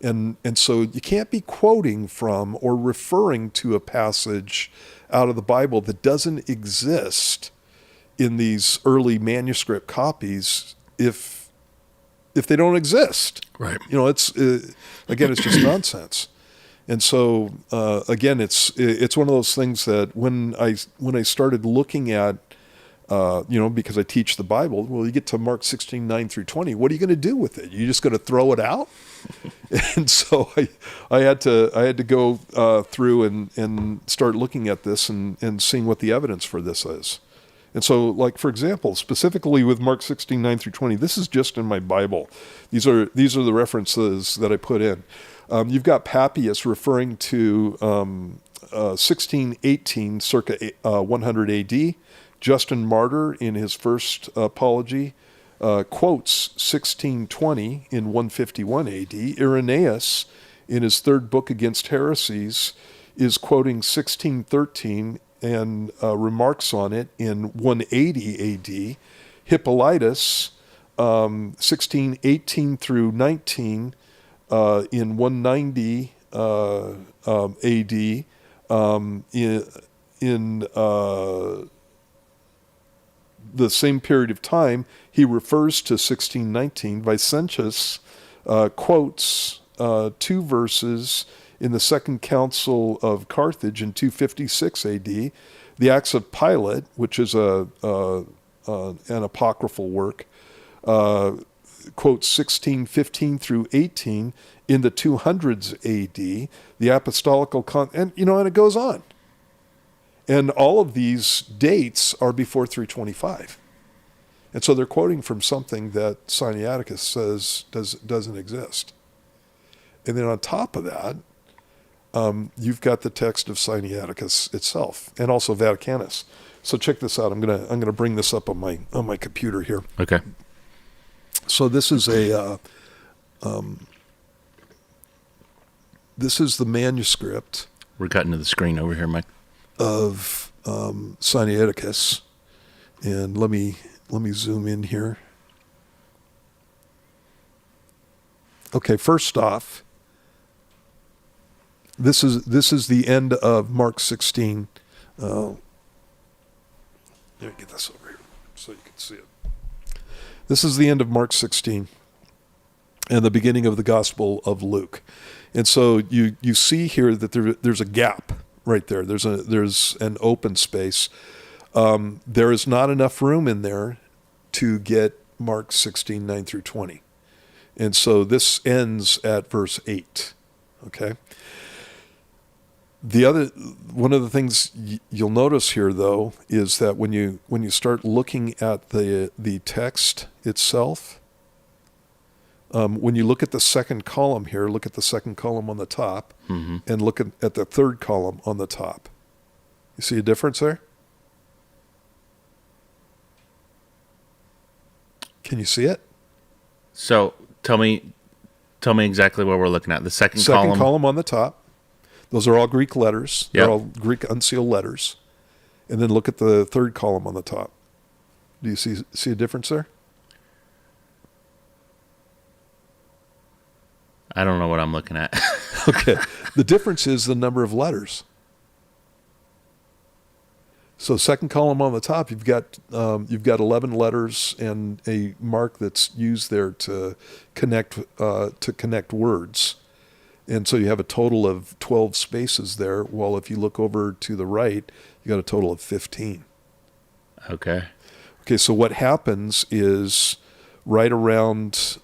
And so you can't be quoting from or referring to a passage out of the Bible that doesn't exist in these early manuscript copies if they don't exist. Right. It's again, it's just nonsense. And so again, it's one of those things that when I started looking at because I teach the Bible, well, you get to Mark 16:9 through 20. What are you going to do with it? You're just going to throw it out? And so I had to go through and start looking at this and seeing what the evidence for this is. And so, like, for example, specifically with Mark 16:9 through 20, this is just in my Bible. These are the references that I put in. You've got Papias referring to 1618, circa 100 AD. Justin Martyr, in his first apology, quotes 1620 in 151 AD. Irenaeus in his third book against heresies, is quoting 1613 and remarks on it in 180 AD. Hippolytus, 1618 through 19, in 190 AD, in the same period of time, he refers to 1619. Vicentius quotes two verses in the Second Council of Carthage in 256 AD. The Acts of Pilate, which is an apocryphal work, quotes 1615 through 18 in the 200s AD. The Apostolical and it goes on. And all of these dates are before 325. And so they're quoting from something that Sinaiticus says doesn't exist. And then on top of that, you've got the text of Sinaiticus itself, and also Vaticanus. So check this out. I'm gonna bring this up on my computer here. Okay. So this is this is the manuscript. We're cutting to the screen over here, Mike. Of Sinaiticus, and let me zoom in here. Okay, first off, this is the end of Mark 16. Let me get this over here so you can see it. This is the end of Mark 16 and the beginning of the Gospel of Luke, and so you see here that there's a gap. Right there. There's an open space. There is not enough room in there to get Mark 16, 9 through 20. And so this ends at verse 8. Okay. One of the things you'll notice here, though, is that when you start looking at the text itself, when you look at the second column here, look at the second column on the top, and look at the third column on the top. You see a difference there? Can you see it? So tell me exactly what we're looking at. The second column on the top. Those are all Greek letters. Yep. They're all Greek unsealed letters. And then look at the third column on the top. Do you see a difference there? I don't know what I'm looking at. Okay. The difference is the number of letters. So second column on the top, you've got 11 letters and a mark that's used there to connect words. And so you have a total of 12 spaces there, while if you look over to the right, you got a total of 15. Okay. Okay, so what happens is right around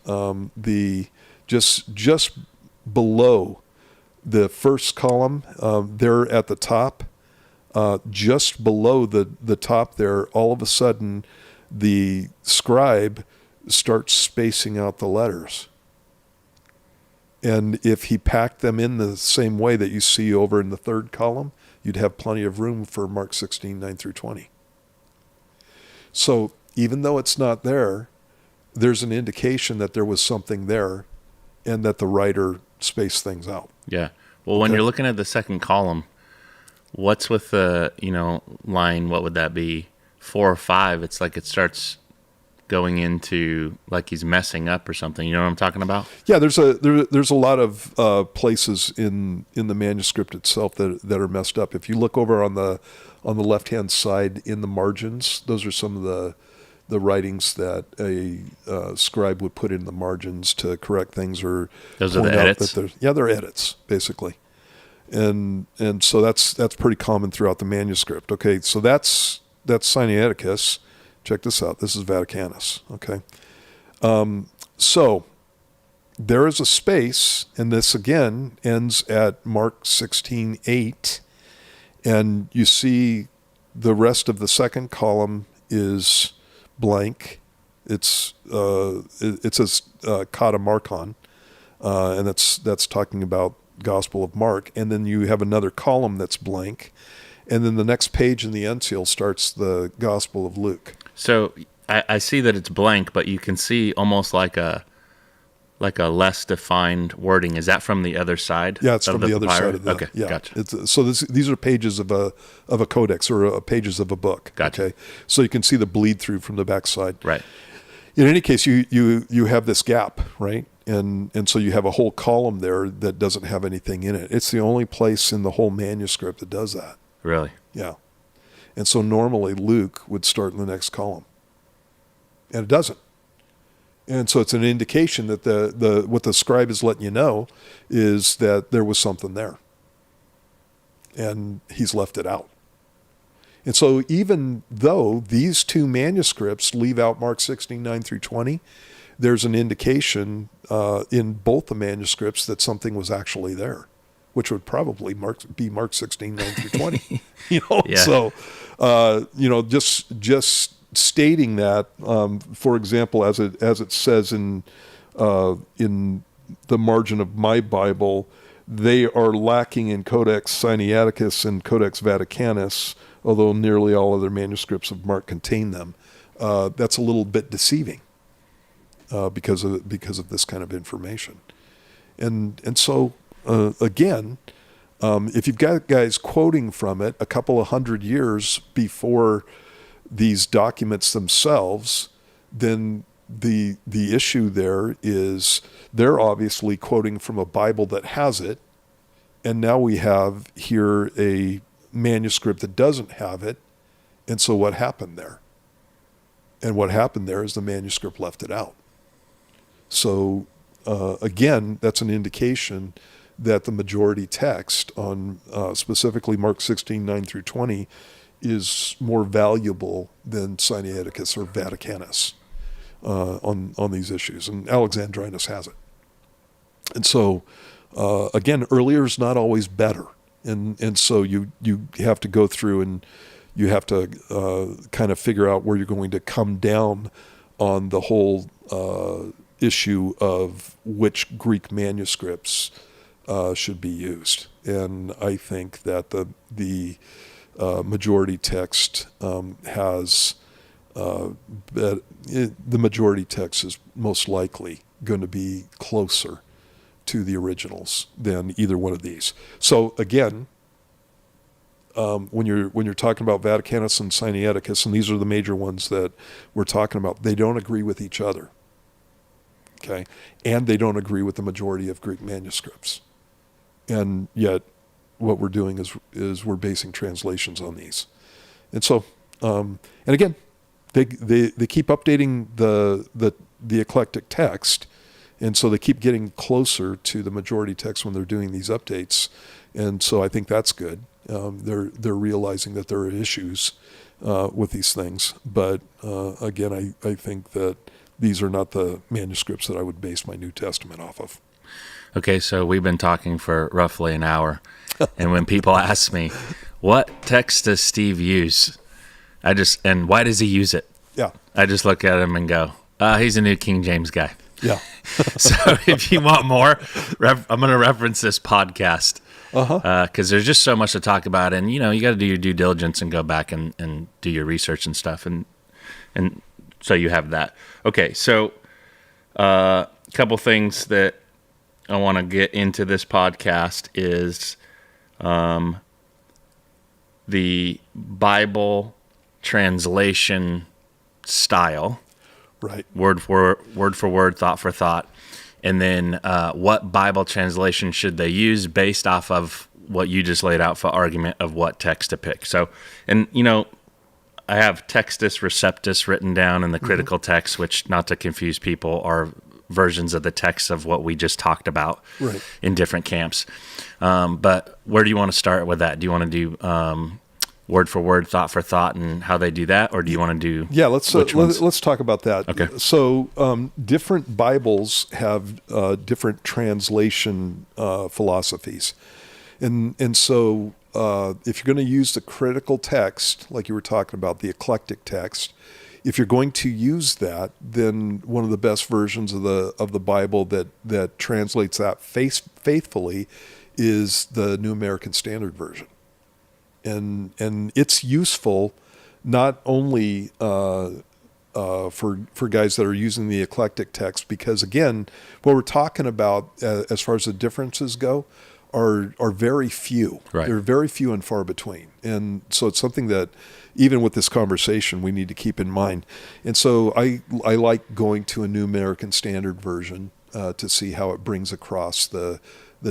just below the first column, there at the top, just below the top there, all of a sudden the scribe starts spacing out the letters. And if he packed them in the same way that you see over in the third column, you'd have plenty of room for Mark 16, 9 through 20. So even though it's not there, there's an indication that there was something there and that the writer spaced things out. Yeah. Well, when you're looking at the second column, what's with the, line, what would that be? 4 or 5? It's like it starts going into like he's messing up or something. You know what I'm talking about? Yeah, there's a lot of places in the manuscript itself that are messed up. If you look over on the left-hand side in the margins, those are some of the writings that a scribe would put in the margins to correct things or those are the edits. They're edits basically, and so that's pretty common throughout the manuscript. Okay, so that's Sinaiticus. Check this out. This is Vaticanus. Okay, so there is a space, and this again ends at Mark 16:8, and you see the rest of the second column is blank. It says Kata Markon, and that's talking about Gospel of Mark. And then you have another column that's blank, and then the next page in the unseal starts the Gospel of Luke. So I see that it's blank, but you can see almost like a like a less defined wording. Is that from the other side? Yeah, it's of from the other papyrus? side of the. Okay, yeah. gotcha. So these are pages of a codex or pages of a book. Gotcha. Okay, so you can see the bleed through from the backside. Right. In any case, you have this gap, right? And so you have a whole column there that doesn't have anything in it. It's the only place in the whole manuscript that does that. Really? Yeah. And so normally Luke would start in the next column. And it doesn't. And so it's an indication that what the scribe is letting you know is that there was something there. And he's left it out. And so even though these two manuscripts leave out Mark 16:9 through 20, there's an indication in both the manuscripts that something was actually there, which would probably be Mark 16:9 through 20. Yeah. So, just stating that, for example, as it says in the margin of my Bible, they are lacking in Codex Sinaiticus and Codex Vaticanus, although nearly all other manuscripts of Mark contain them. That's a little bit deceiving because of this kind of information, and so again, if you've got guys quoting from it a couple of hundred years before these documents themselves, then the issue there is they're obviously quoting from a Bible that has it, and now we have here a manuscript that doesn't have it, and so what happened there? And what happened there is the manuscript left it out. So again, that's an indication that the majority text on specifically Mark 16:9 through 20 is more valuable than Sinaiticus or Vaticanus on these issues, and Alexandrinus has it. And so again, earlier is not always better, and so you have to go through and you have to kind of figure out where you're going to come down on the whole issue of which Greek manuscripts should be used. And I think that the majority text has the majority text is most likely going to be closer to the originals than either one of these. So again, when you're talking about Vaticanus and Sinaiticus, and these are the major ones that we're talking about, they don't agree with each other. Okay, and they don't agree with the majority of Greek manuscripts, and yet what we're doing is we're basing translations on these, and so and again, they keep updating the eclectic text, and so they keep getting closer to the majority text when they're doing these updates, and so I think that's good. They're realizing that there are issues with these things, but again, I think that these are not the manuscripts that I would base my New Testament off of. Okay, so we've been talking for roughly an hour, and when people ask me, what text does Steve use? And why does he use it? Yeah. I just look at him and go, he's a New King James guy. Yeah. So if you want more, I'm going to reference this podcast because there's just so much to talk about, and you got to do your due diligence and go back and do your research and stuff, and so you have that. Okay, so a couple things that I want to get into this podcast is the Bible translation style. Right. Word for word, thought for thought. And then what Bible translation should they use based off of what you just laid out for argument of what text to pick. So, and I have Textus Receptus written down in the critical text, which, not to confuse people, are versions of the text of what we just talked about in different camps. But where do you want to start with that? Do you want to do word for word, thought for thought, and how they do that, or do you want to do? Yeah, let's talk about that. Okay. So different Bibles have different translation philosophies, and so if you're going to use the critical text, like you were talking about, the eclectic text, if you're going to use that, then one of the best versions of the Bible that translates that faithfully is the New American Standard Version. And it's useful not only for guys that are using the eclectic text, because again, what we're talking about as far as the differences go are very few. Right. They're very few and far between, and so it's something that even with this conversation we need to keep in mind. And so I like going to a New American Standard Version to see how it brings across the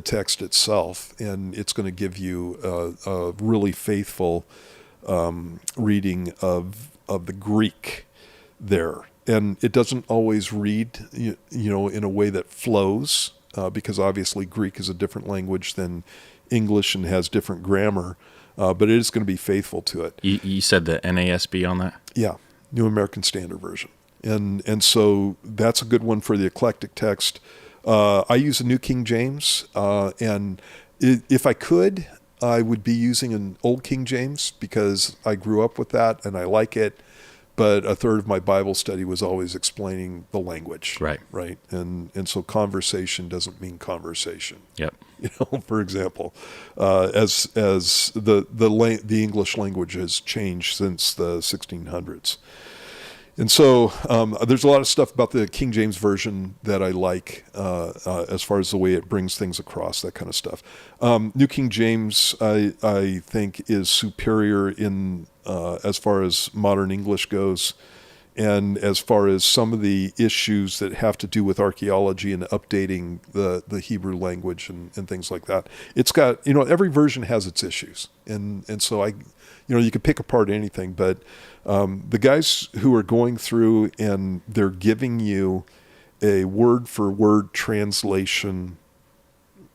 text itself, and it's going to give you a really faithful reading of the Greek there. And it doesn't always read, in a way that flows, because obviously Greek is a different language than English and has different grammar, but it is going to be faithful to it. You said the NASB on that? Yeah, New American Standard Version. And so that's a good one for the eclectic text. I use a New King James, and if I could, I would be using an Old King James because I grew up with that and I like it. But a third of my Bible study was always explaining the language. Right. Right. And so conversation doesn't mean conversation. Yep. For example, as the English language has changed since the 1600s. And so there's a lot of stuff about the King James Version that I like as far as the way it brings things across, that kind of stuff. New King James, I think, is superior in as far as modern English goes, and as far as some of the issues that have to do with archaeology and updating the Hebrew language and things like that. It's got, every version has its issues. And so you could pick apart anything, but the guys who are going through and they're giving you a word-for-word translation,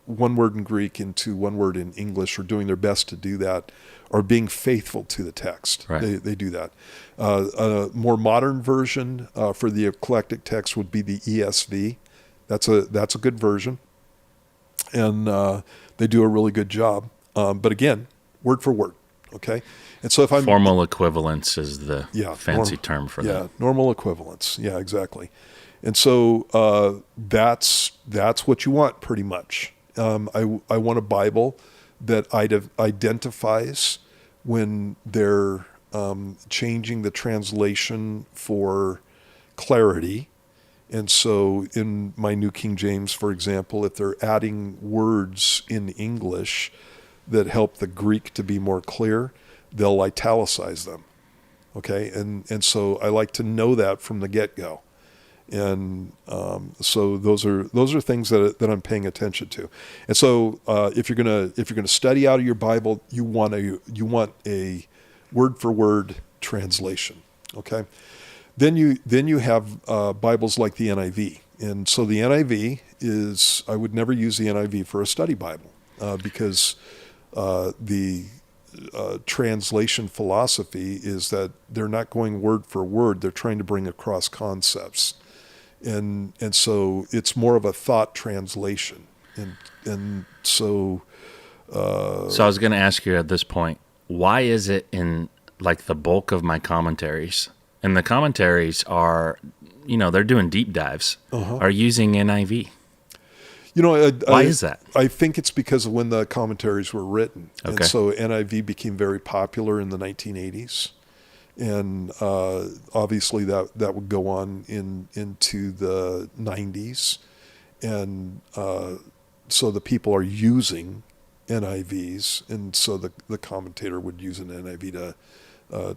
one word in Greek into one word in English, are doing their best to do that, are being faithful to the text. Right. They do that. A more modern version for the eclectic text would be the ESV. That's a good version, and they do a really good job. But again, word for word. Okay, and so if I'm formal equivalence is the fancy term for that. Yeah, normal equivalence. Yeah, exactly. And so that's what you want pretty much. I want a Bible that identifies when they're changing the translation for clarity. And so in my New King James, for example, if they're adding words in English that help the Greek to be more clear, they'll italicize them. Okay, and so I like to know that from the get-go. And so those are things that I'm paying attention to. And so if you're gonna study out of your Bible, you want a word for word translation. Okay, then you have Bibles like the NIV, and so the NIV is, I would never use the NIV for a study Bible because the translation philosophy is that they're not going word for word; they're trying to bring across concepts. And so it's more of a thought translation, and so. So I was going to ask you at this point, why is it in like the bulk of my commentaries, and the commentaries are, they're doing deep dives, are using NIV? Why is that? I think it's because of when the commentaries were written, Okay. And so NIV became very popular in the 1980s. And obviously that would go on into the 90s. And so the people are using NIVs, and so the commentator would use an NIV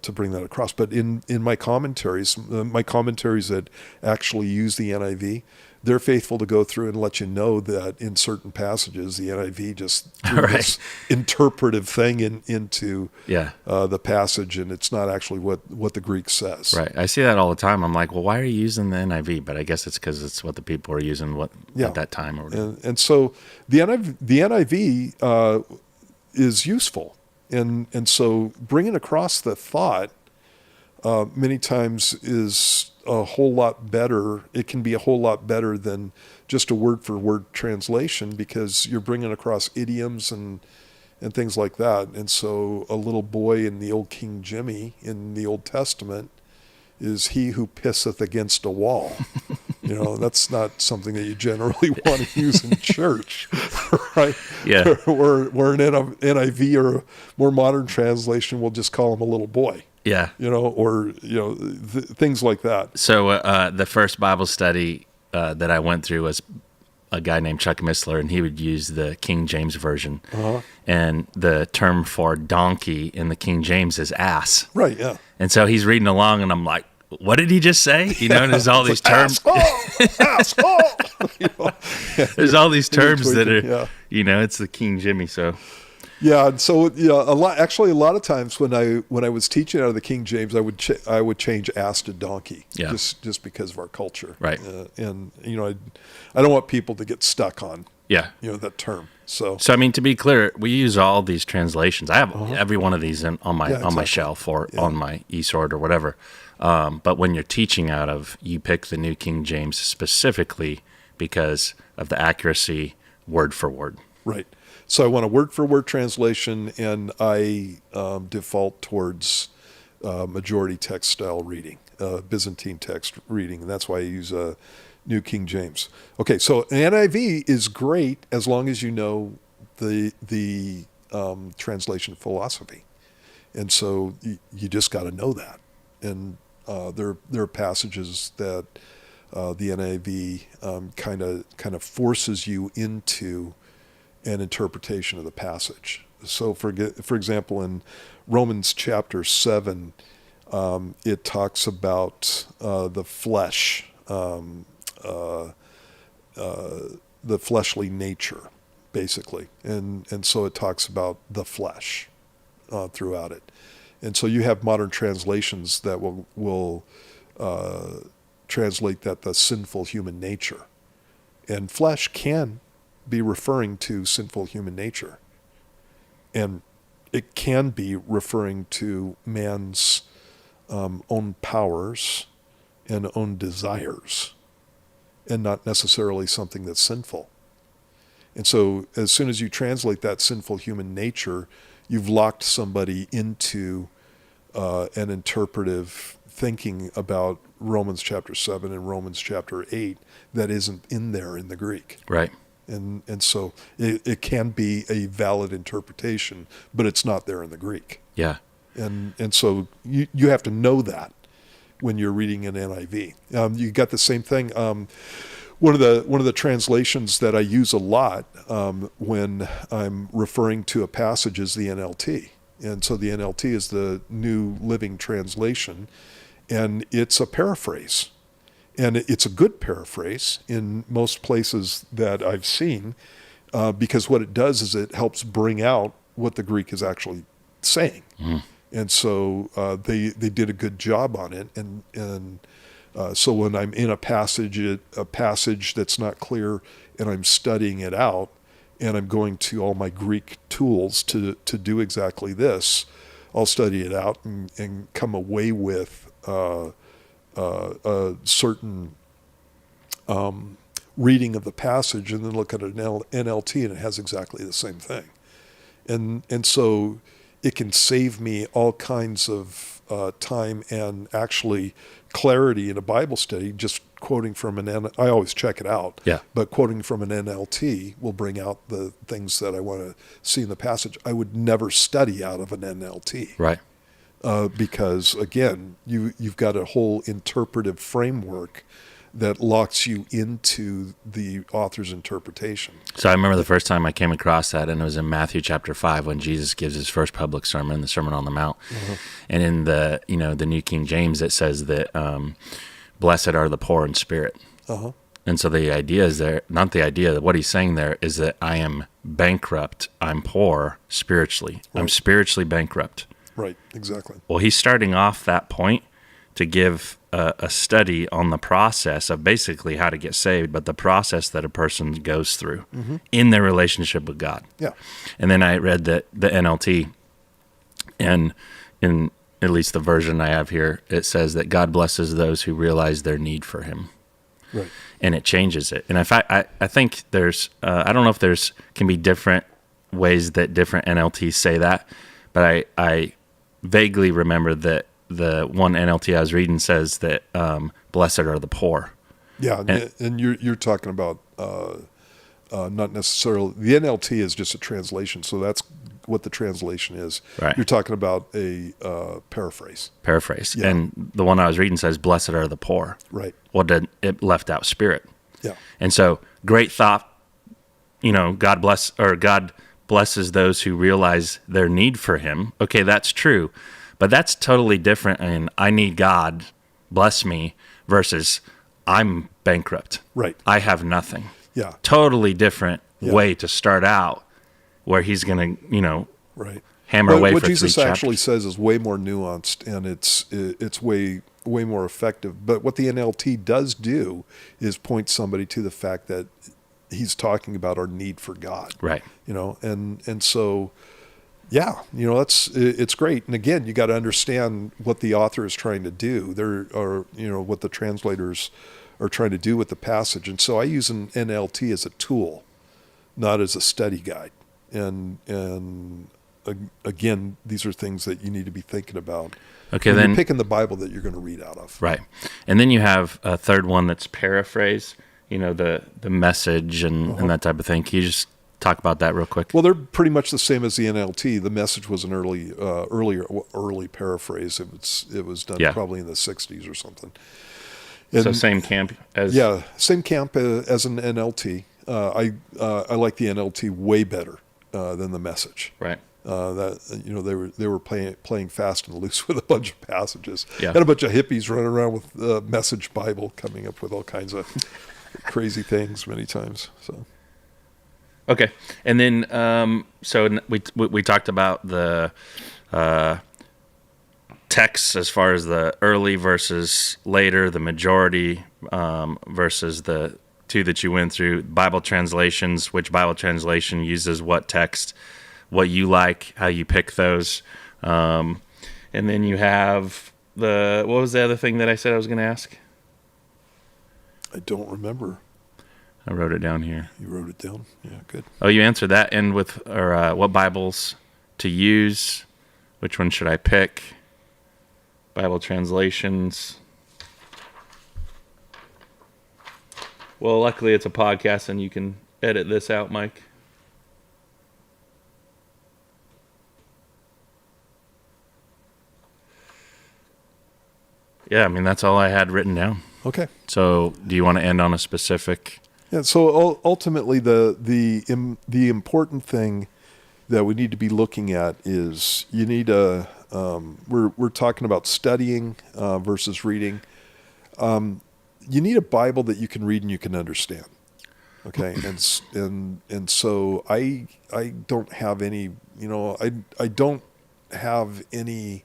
to bring that across. But in my commentaries that actually use the NIV, they're faithful to go through and let you know that in certain passages, the NIV just threw this interpretive thing into the passage, and it's not actually what the Greek says. Right. I see that all the time. I'm like, well, why are you using the NIV? But I guess it's because it's what the people are using at that time. Or and so the NIV is useful. And so bringing across the thought many times is a whole lot better. It can be a whole lot better than just a word-for-word translation, because you're bringing across idioms and things like that. And so a little boy in the old King Jimmy in the Old Testament is he who pisseth against a wall. That's not something that you generally want to use in church, right? Yeah. Where an NIV or a more modern translation will just call him a little boy. Yeah. or things like that. So the first Bible study that I went through was a guy named Chuck Missler, and he would use the King James Version. And the term for donkey in the King James is ass. Right, yeah. And so he's reading along, and I'm like, what did he just say? And there's all these terms. Asshole! There's all these terms that are, yeah. It's the King Jimmy. So Yeah, and so a lot of times when I was teaching out of the King James, I would change ass to donkey, just because of our culture, right? And I don't want people to get stuck on that term. So I mean, to be clear, we use all these translations. I have every one of these on my shelf or on my eSword or whatever. But when you're teaching out of, you pick the New King James specifically because of the accuracy, word for word. Right. So I want a word-for-word translation, and I default towards majority text style reading, Byzantine text reading, and that's why I use New King James. Okay, so an NIV is great as long as you know the translation philosophy, and so you just got to know that. And there are passages that the NIV kind of forces you into an interpretation of the passage. So, for example, in Romans chapter 7, it talks about the flesh, the fleshly nature, basically, and so it talks about the flesh throughout it. And so you have modern translations that will translate that the sinful human nature, and flesh can be referring to sinful human nature, and it can be referring to man's own powers and own desires, and not necessarily something that's sinful. And so as soon as you translate that sinful human nature, you've locked somebody into an interpretive thinking about Romans chapter 7 and Romans chapter 8 that isn't in there in the Greek. Right. And so it can be a valid interpretation, but it's not there in the Greek. Yeah. And so you have to know that when you're reading an NIV. You got the same thing. One of the translations that I use a lot when I'm referring to a passage is the NLT. And so the NLT is the New Living Translation, and it's a paraphrase. And it's a good paraphrase in most places that I've seen, because what it does is it helps bring out what the Greek is actually saying. And so they did a good job on it. And so when I'm in a passage that's not clear and I'm studying it out, and I'm going to all my Greek tools to do exactly this, I'll study it out and come away with a certain reading of the passage, and then look at an NLT and it has exactly the same thing. And so it can save me all kinds of time and actually clarity in a Bible study, just quoting from I always check it out, but quoting from an NLT will bring out the things that I want to see in the passage. I would never study out of an NLT. Right. Because again, you've got a whole interpretive framework that locks you into the author's interpretation. So I remember the first time I came across that, and it was in Matthew chapter 5 when Jesus gives his first public sermon, the Sermon on the Mount. And in the New King James, it says that blessed are the poor in spirit. And so the idea is there, not the idea, what he's saying there is that I am bankrupt, I'm poor spiritually. Right. I'm spiritually bankrupt. Right, exactly. Well, he's starting off that point to give a study on the process of basically how to get saved, but the process that a person goes through in their relationship with God. Yeah. And then I read the NLT, and in at least the version I have here, it says that God blesses those who realize their need for him. Right. And it changes it. And in fact, I think there's, I don't know if can be different ways that different NLTs say that, but I vaguely remember that the one NLT I was reading says that blessed are the poor. Yeah, and you're talking about not necessarily, the NLT is just a translation, so that's what the translation is. Right. You're talking about a paraphrase. Paraphrase. Yeah. And the one I was reading says, "Blessed are the poor." Right. Well, it left out spirit. Yeah. And so, great thought. God blesses those who realize their need for Him. Okay, that's true, but that's totally different. And I need God, bless me, versus I'm bankrupt. Right. I have nothing. Yeah. Totally different Yeah. way to start out, where He's going to, Right. hammer away what for Jesus 3 actually chapters. says is way more nuanced, and it's way more effective. But what the NLT does do is point somebody to the fact that he's talking about our need for God. Right. And so, yeah, it's great. And again, you got to understand what the author is trying to do. There are, what the translators are trying to do with the passage. And so I use an NLT as a tool, not as a study guide. And again, these are things that you need to be thinking about. Okay, when then you're picking the Bible that you're going to read out of. Right. And then you have a third one that's paraphrase, the message and that type of thing. Can you just talk about that real quick? Well, they're pretty much the same as the NLT. The message was an early paraphrase. It was done probably in the 60s or something. And, so same camp as... Yeah, same camp as an NLT. I like the NLT way better than the message. Right. They were playing fast and loose with a bunch of passages. Yeah. And a bunch of hippies running around with the Message Bible, coming up with all kinds of crazy things many times. So. Okay, and then so we talked about the texts as far as the early versus later, the majority versus the two that you went through, Bible translations, which Bible translation uses what text, what you like, how you pick those. And then you have what was the other thing that I said I was going to ask? I don't remember. I wrote it down here. You wrote it down? Yeah, good. Oh, you answered that. And what Bibles to use, which one should I pick? Bible translations. Well, luckily it's a podcast and you can edit this out, Mike. Yeah, I mean, that's all I had written down. Okay. So do you want to end on a specific... Yeah, so ultimately the important thing that we need to be looking at is you need we're talking about studying versus reading. You need a Bible that you can read and you can understand. Okay, and so I don't have any I don't have any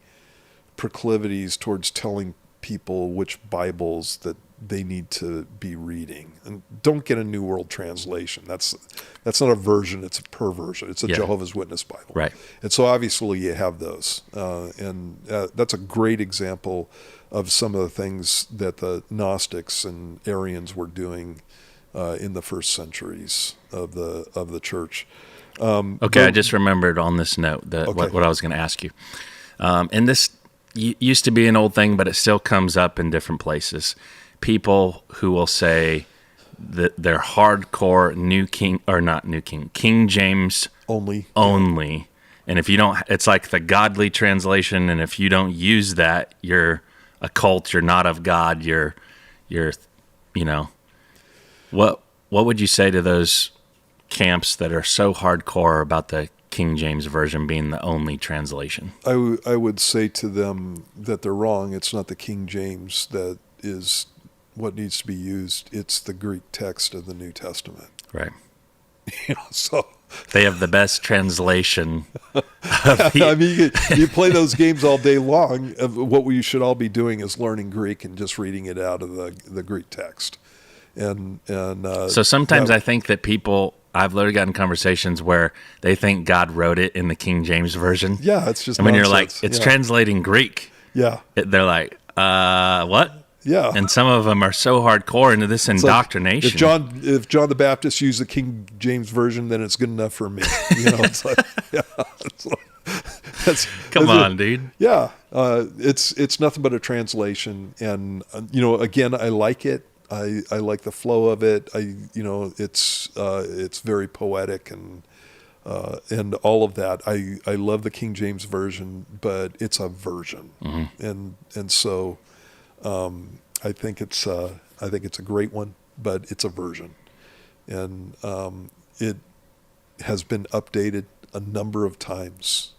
proclivities towards telling people which Bibles that they need to be reading. And don't get a New World Translation. That's not a version, it's a perversion. It's a Jehovah's Witness Bible. Right. And so obviously you have those. And that's a great example of some of the things that the Gnostics and Arians were doing in the first centuries of the church. I just remembered on this note what I was going to ask you. And this used to be an old thing, but it still comes up in different places. People who will say that they're hardcore King James only. And if you don't, it's like the godly translation. And if you don't use that, you're a cult. You're not of God. You're, what would you say to those camps that are so hardcore about the King James Version being the only translation? I would say to them that they're wrong. It's not the King James that is what needs to be used. It's the Greek text of the New Testament. Right. So they have the best translation. I mean, you play those games all day long. What we should all be doing is learning Greek and just reading it out of the Greek text. And so sometimes I think that I've literally gotten conversations where they think God wrote it in the King James Version. Yeah, it's just. And when you're like, it's translating Greek. Yeah. They're like, what? Yeah. And some of them are so hardcore into this indoctrination. Like, if John the Baptist used the King James Version, then it's good enough for me. It's like, come on, dude. Yeah. It's nothing but a translation. And, again, I like it. I like the flow of it. It's very poetic, and and all of that. I love the King James version, but it's a version, and so I think it's a great one, but it's a version, and it has been updated a number of times.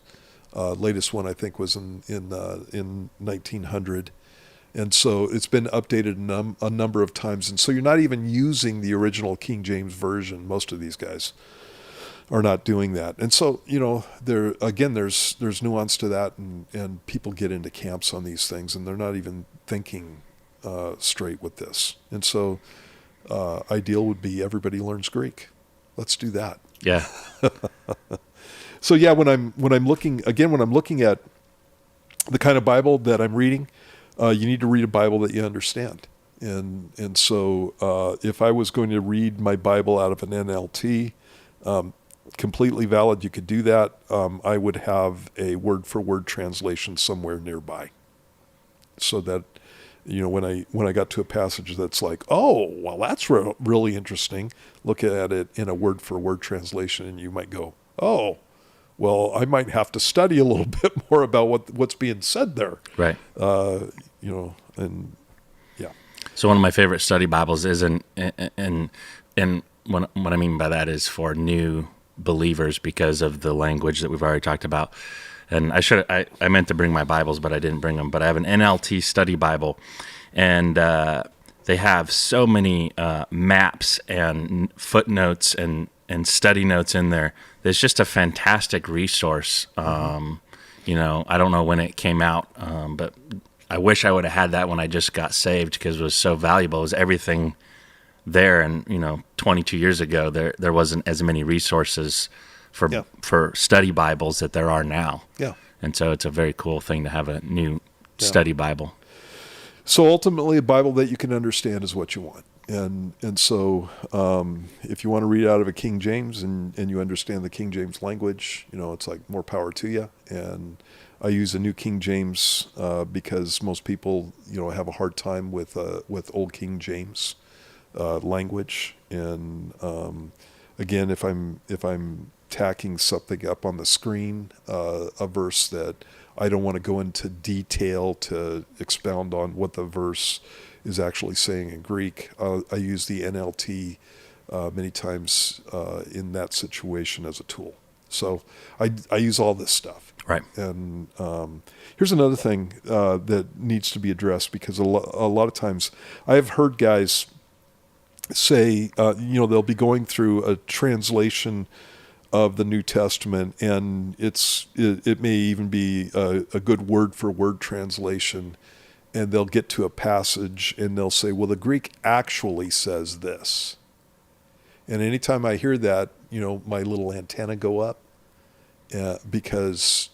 Latest one I think was in 1900. And so it's been updated a number of times. And so you're not even using the original King James version. Most of these guys are not doing that. And so, there's nuance to that, and people get into camps on these things, and they're not even thinking straight with this. And so ideal would be everybody learns Greek. Let's do that. Yeah. So yeah, when I'm looking at the kind of Bible that I'm reading, you need to read a Bible that you understand. And so if I was going to read my Bible out of an NLT, completely valid, you could do that. I would have a word-for-word translation somewhere nearby, so that when I got to a passage that's like, oh, well, that's really interesting, look at it in a word-for-word translation, and you might go, oh, well, I might have to study a little bit more about what's being said there. Right. And yeah. So one of my favorite study Bibles is and what I mean by that is for new believers, because of the language that we've already talked about. And I meant to bring my Bibles, but I didn't bring them. But I have an NLT study Bible, and they have so many maps and footnotes and study notes in there. It's just a fantastic resource. I don't know when it came out, but I wish I would have had that when I just got saved, because it was so valuable. It was everything there. And 22 years ago, there wasn't as many resources for study Bibles that there are now. Yeah. And so it's a very cool thing to have a new study Bible. So ultimately, a Bible that you can understand is what you want. And so if you want to read out of a King James and you understand the King James language, it's like more power to you. And I use a New King James because most people, have a hard time with Old King James language. And again, if I'm tacking something up on the screen, a verse that I don't want to go into detail to expound on what the verse is actually saying in Greek, I use the NLT many times in that situation as a tool. So I use all this stuff. Right. And here's another thing that needs to be addressed, because a lot of times I have heard guys say, they'll be going through a translation of the New Testament, and it may even be a good word-for-word translation, and they'll get to a passage and they'll say, well, the Greek actually says this. And anytime I hear that, my little antenna go up, because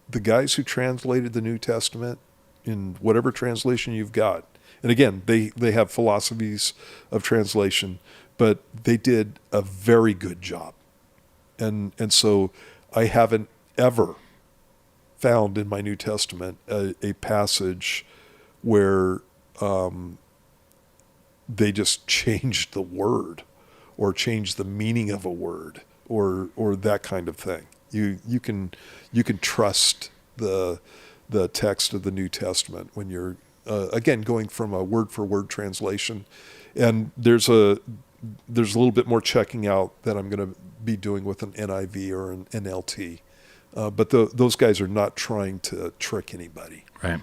the guys who translated the New Testament in whatever translation you've got, and again, they have philosophies of translation, but they did a very good job. And so I haven't ever found in my New Testament a passage where they just changed the word or changed the meaning of a word or that kind of thing. You can trust the text of the New Testament when you're again going from a word for word translation, and there's a little bit more checking out that I'm going to be doing with an NIV or an NLT. But those guys are not trying to trick anybody, right?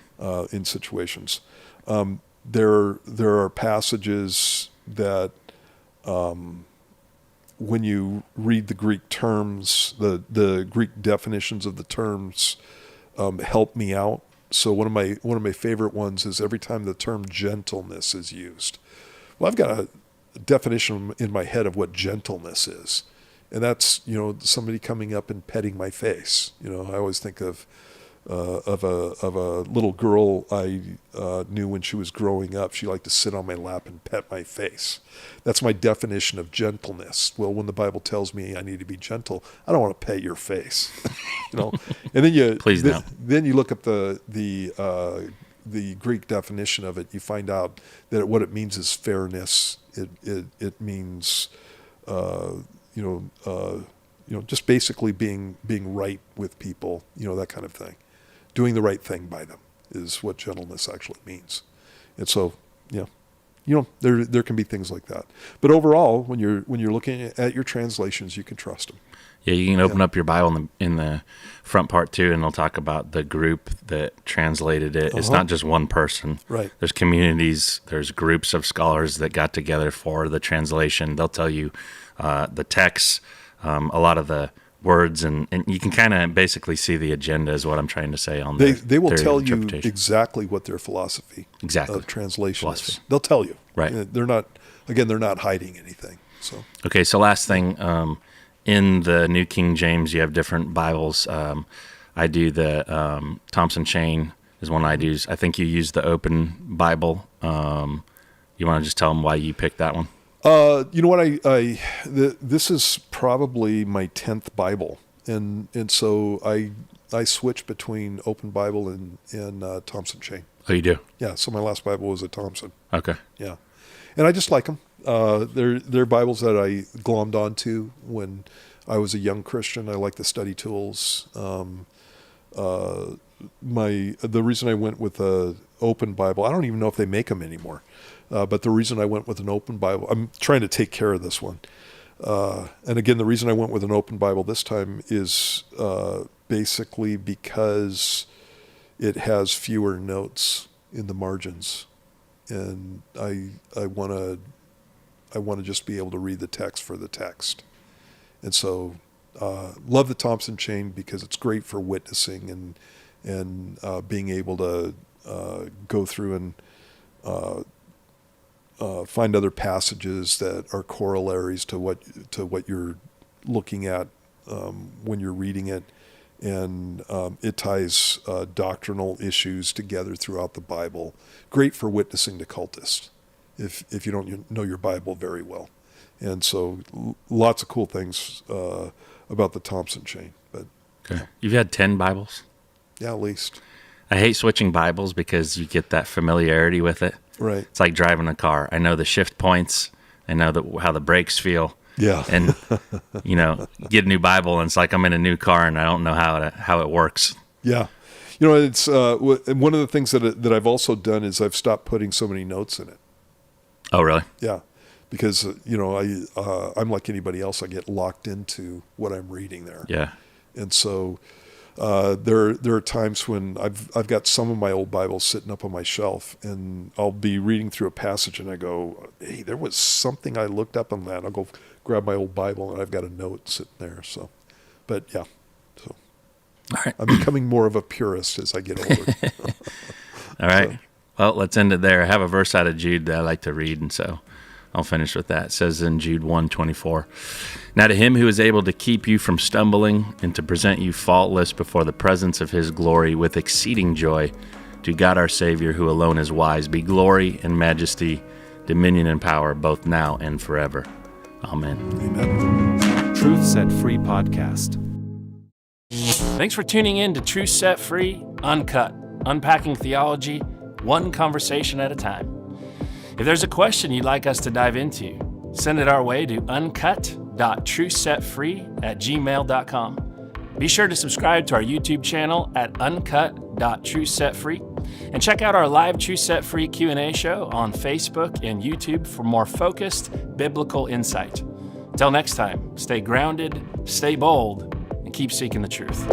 In situations. There are passages that when you read the Greek terms, the Greek definitions of the terms help me out. So one of my favorite ones is every time the term gentleness is used. Well, I've got a definition in my head of what gentleness is. And that's, somebody coming up and petting my face. I always think of a little girl I knew when she was growing up. She liked to sit on my lap and pet my face. That's my definition of gentleness. Well, when the Bible tells me I need to be gentle, I don't want to pet your face. And then Please no. Then you look up the Greek definition of it. You find out that what it means is fairness. It means just basically being right with people, that kind of thing. Doing the right thing by them is what gentleness actually means. And so, there can be things like that. But overall, when you're looking at your translations, you can trust them. Yeah, you can open up your Bible in the front part too, and it'll talk about the group that translated it. It's not just one person. Right. There's communities, there's groups of scholars that got together for the translation. They'll tell you the text, a lot of the words, and you can kind of basically see the agenda is what I'm trying to say on they will tell you interpretation. exactly what their philosophy of translation is. They'll tell you. Right. They're not hiding anything. So Okay, so last thing, in the New King James, you have different Bibles. I do the Thompson Chain is one I use. I think you use the Open Bible. You want to just tell them why you picked that one? You know what? This is probably my 10th Bible, and so I switch between Open Bible and Thompson Chain. Oh, you do? Yeah. So my last Bible was a Thompson. Okay. Yeah, and I just like them. They're Bibles that I glommed onto when I was a young Christian. I like the study tools. The reason I went with a Open Bible, I don't even know if they make them anymore. But the reason I went with an Open Bible, I'm trying to take care of this one. And again, the reason I went with an Open Bible this time is basically because it has fewer notes in the margins, and I want to just be able to read the text for the text. And so love the Thompson Chain because it's great for witnessing and being able to go through and find other passages that are corollaries to what you're looking at when you're reading it, and it ties doctrinal issues together throughout the Bible. Great for witnessing to cultists if you don't know your Bible very well. And so lots of cool things about the Thompson Chain. But Okay. You've had 10 Bibles? yeah, at least. I hate switching Bibles because you get that familiarity with it. Right. It's like driving a car. I know the shift points. I know how the brakes feel. Yeah. And, get a new Bible, and it's like I'm in a new car, and I don't know how it works. Yeah. It's one of the things that I've also done is I've stopped putting so many notes in it. Oh, really? Yeah. Because, I'm like anybody else. I get locked into what I'm reading there. Yeah. And so there are times when I've got some of my old Bibles sitting up on my shelf, and I'll be reading through a passage, and I go, hey, there was something I looked up on that. I'll go grab my old Bible, and I've got a note sitting there. So, but yeah. So All right. I'm becoming more of a purist as I get older. All right. Well, let's end it there. I have a verse out of Jude that I like to read, and so I'll finish with that. It says in Jude 1:24, "Now to him who is able to keep you from stumbling and to present you faultless before the presence of his glory with exceeding joy, to God our Savior, who alone is wise, be glory and majesty, dominion and power, both now and forever. Amen." Amen. Truth Set Free Podcast. Thanks for tuning in to Truth Set Free, Uncut, unpacking theology, one conversation at a time. If there's a question you'd like us to dive into, send it our way to uncut.truthsetfree@gmail.com. Be sure to subscribe to our YouTube channel at uncut.truthsetfree, and check out our live Truth Set Free Q&A show on Facebook and YouTube for more focused biblical insight. Until next time, stay grounded, stay bold, and keep seeking the truth.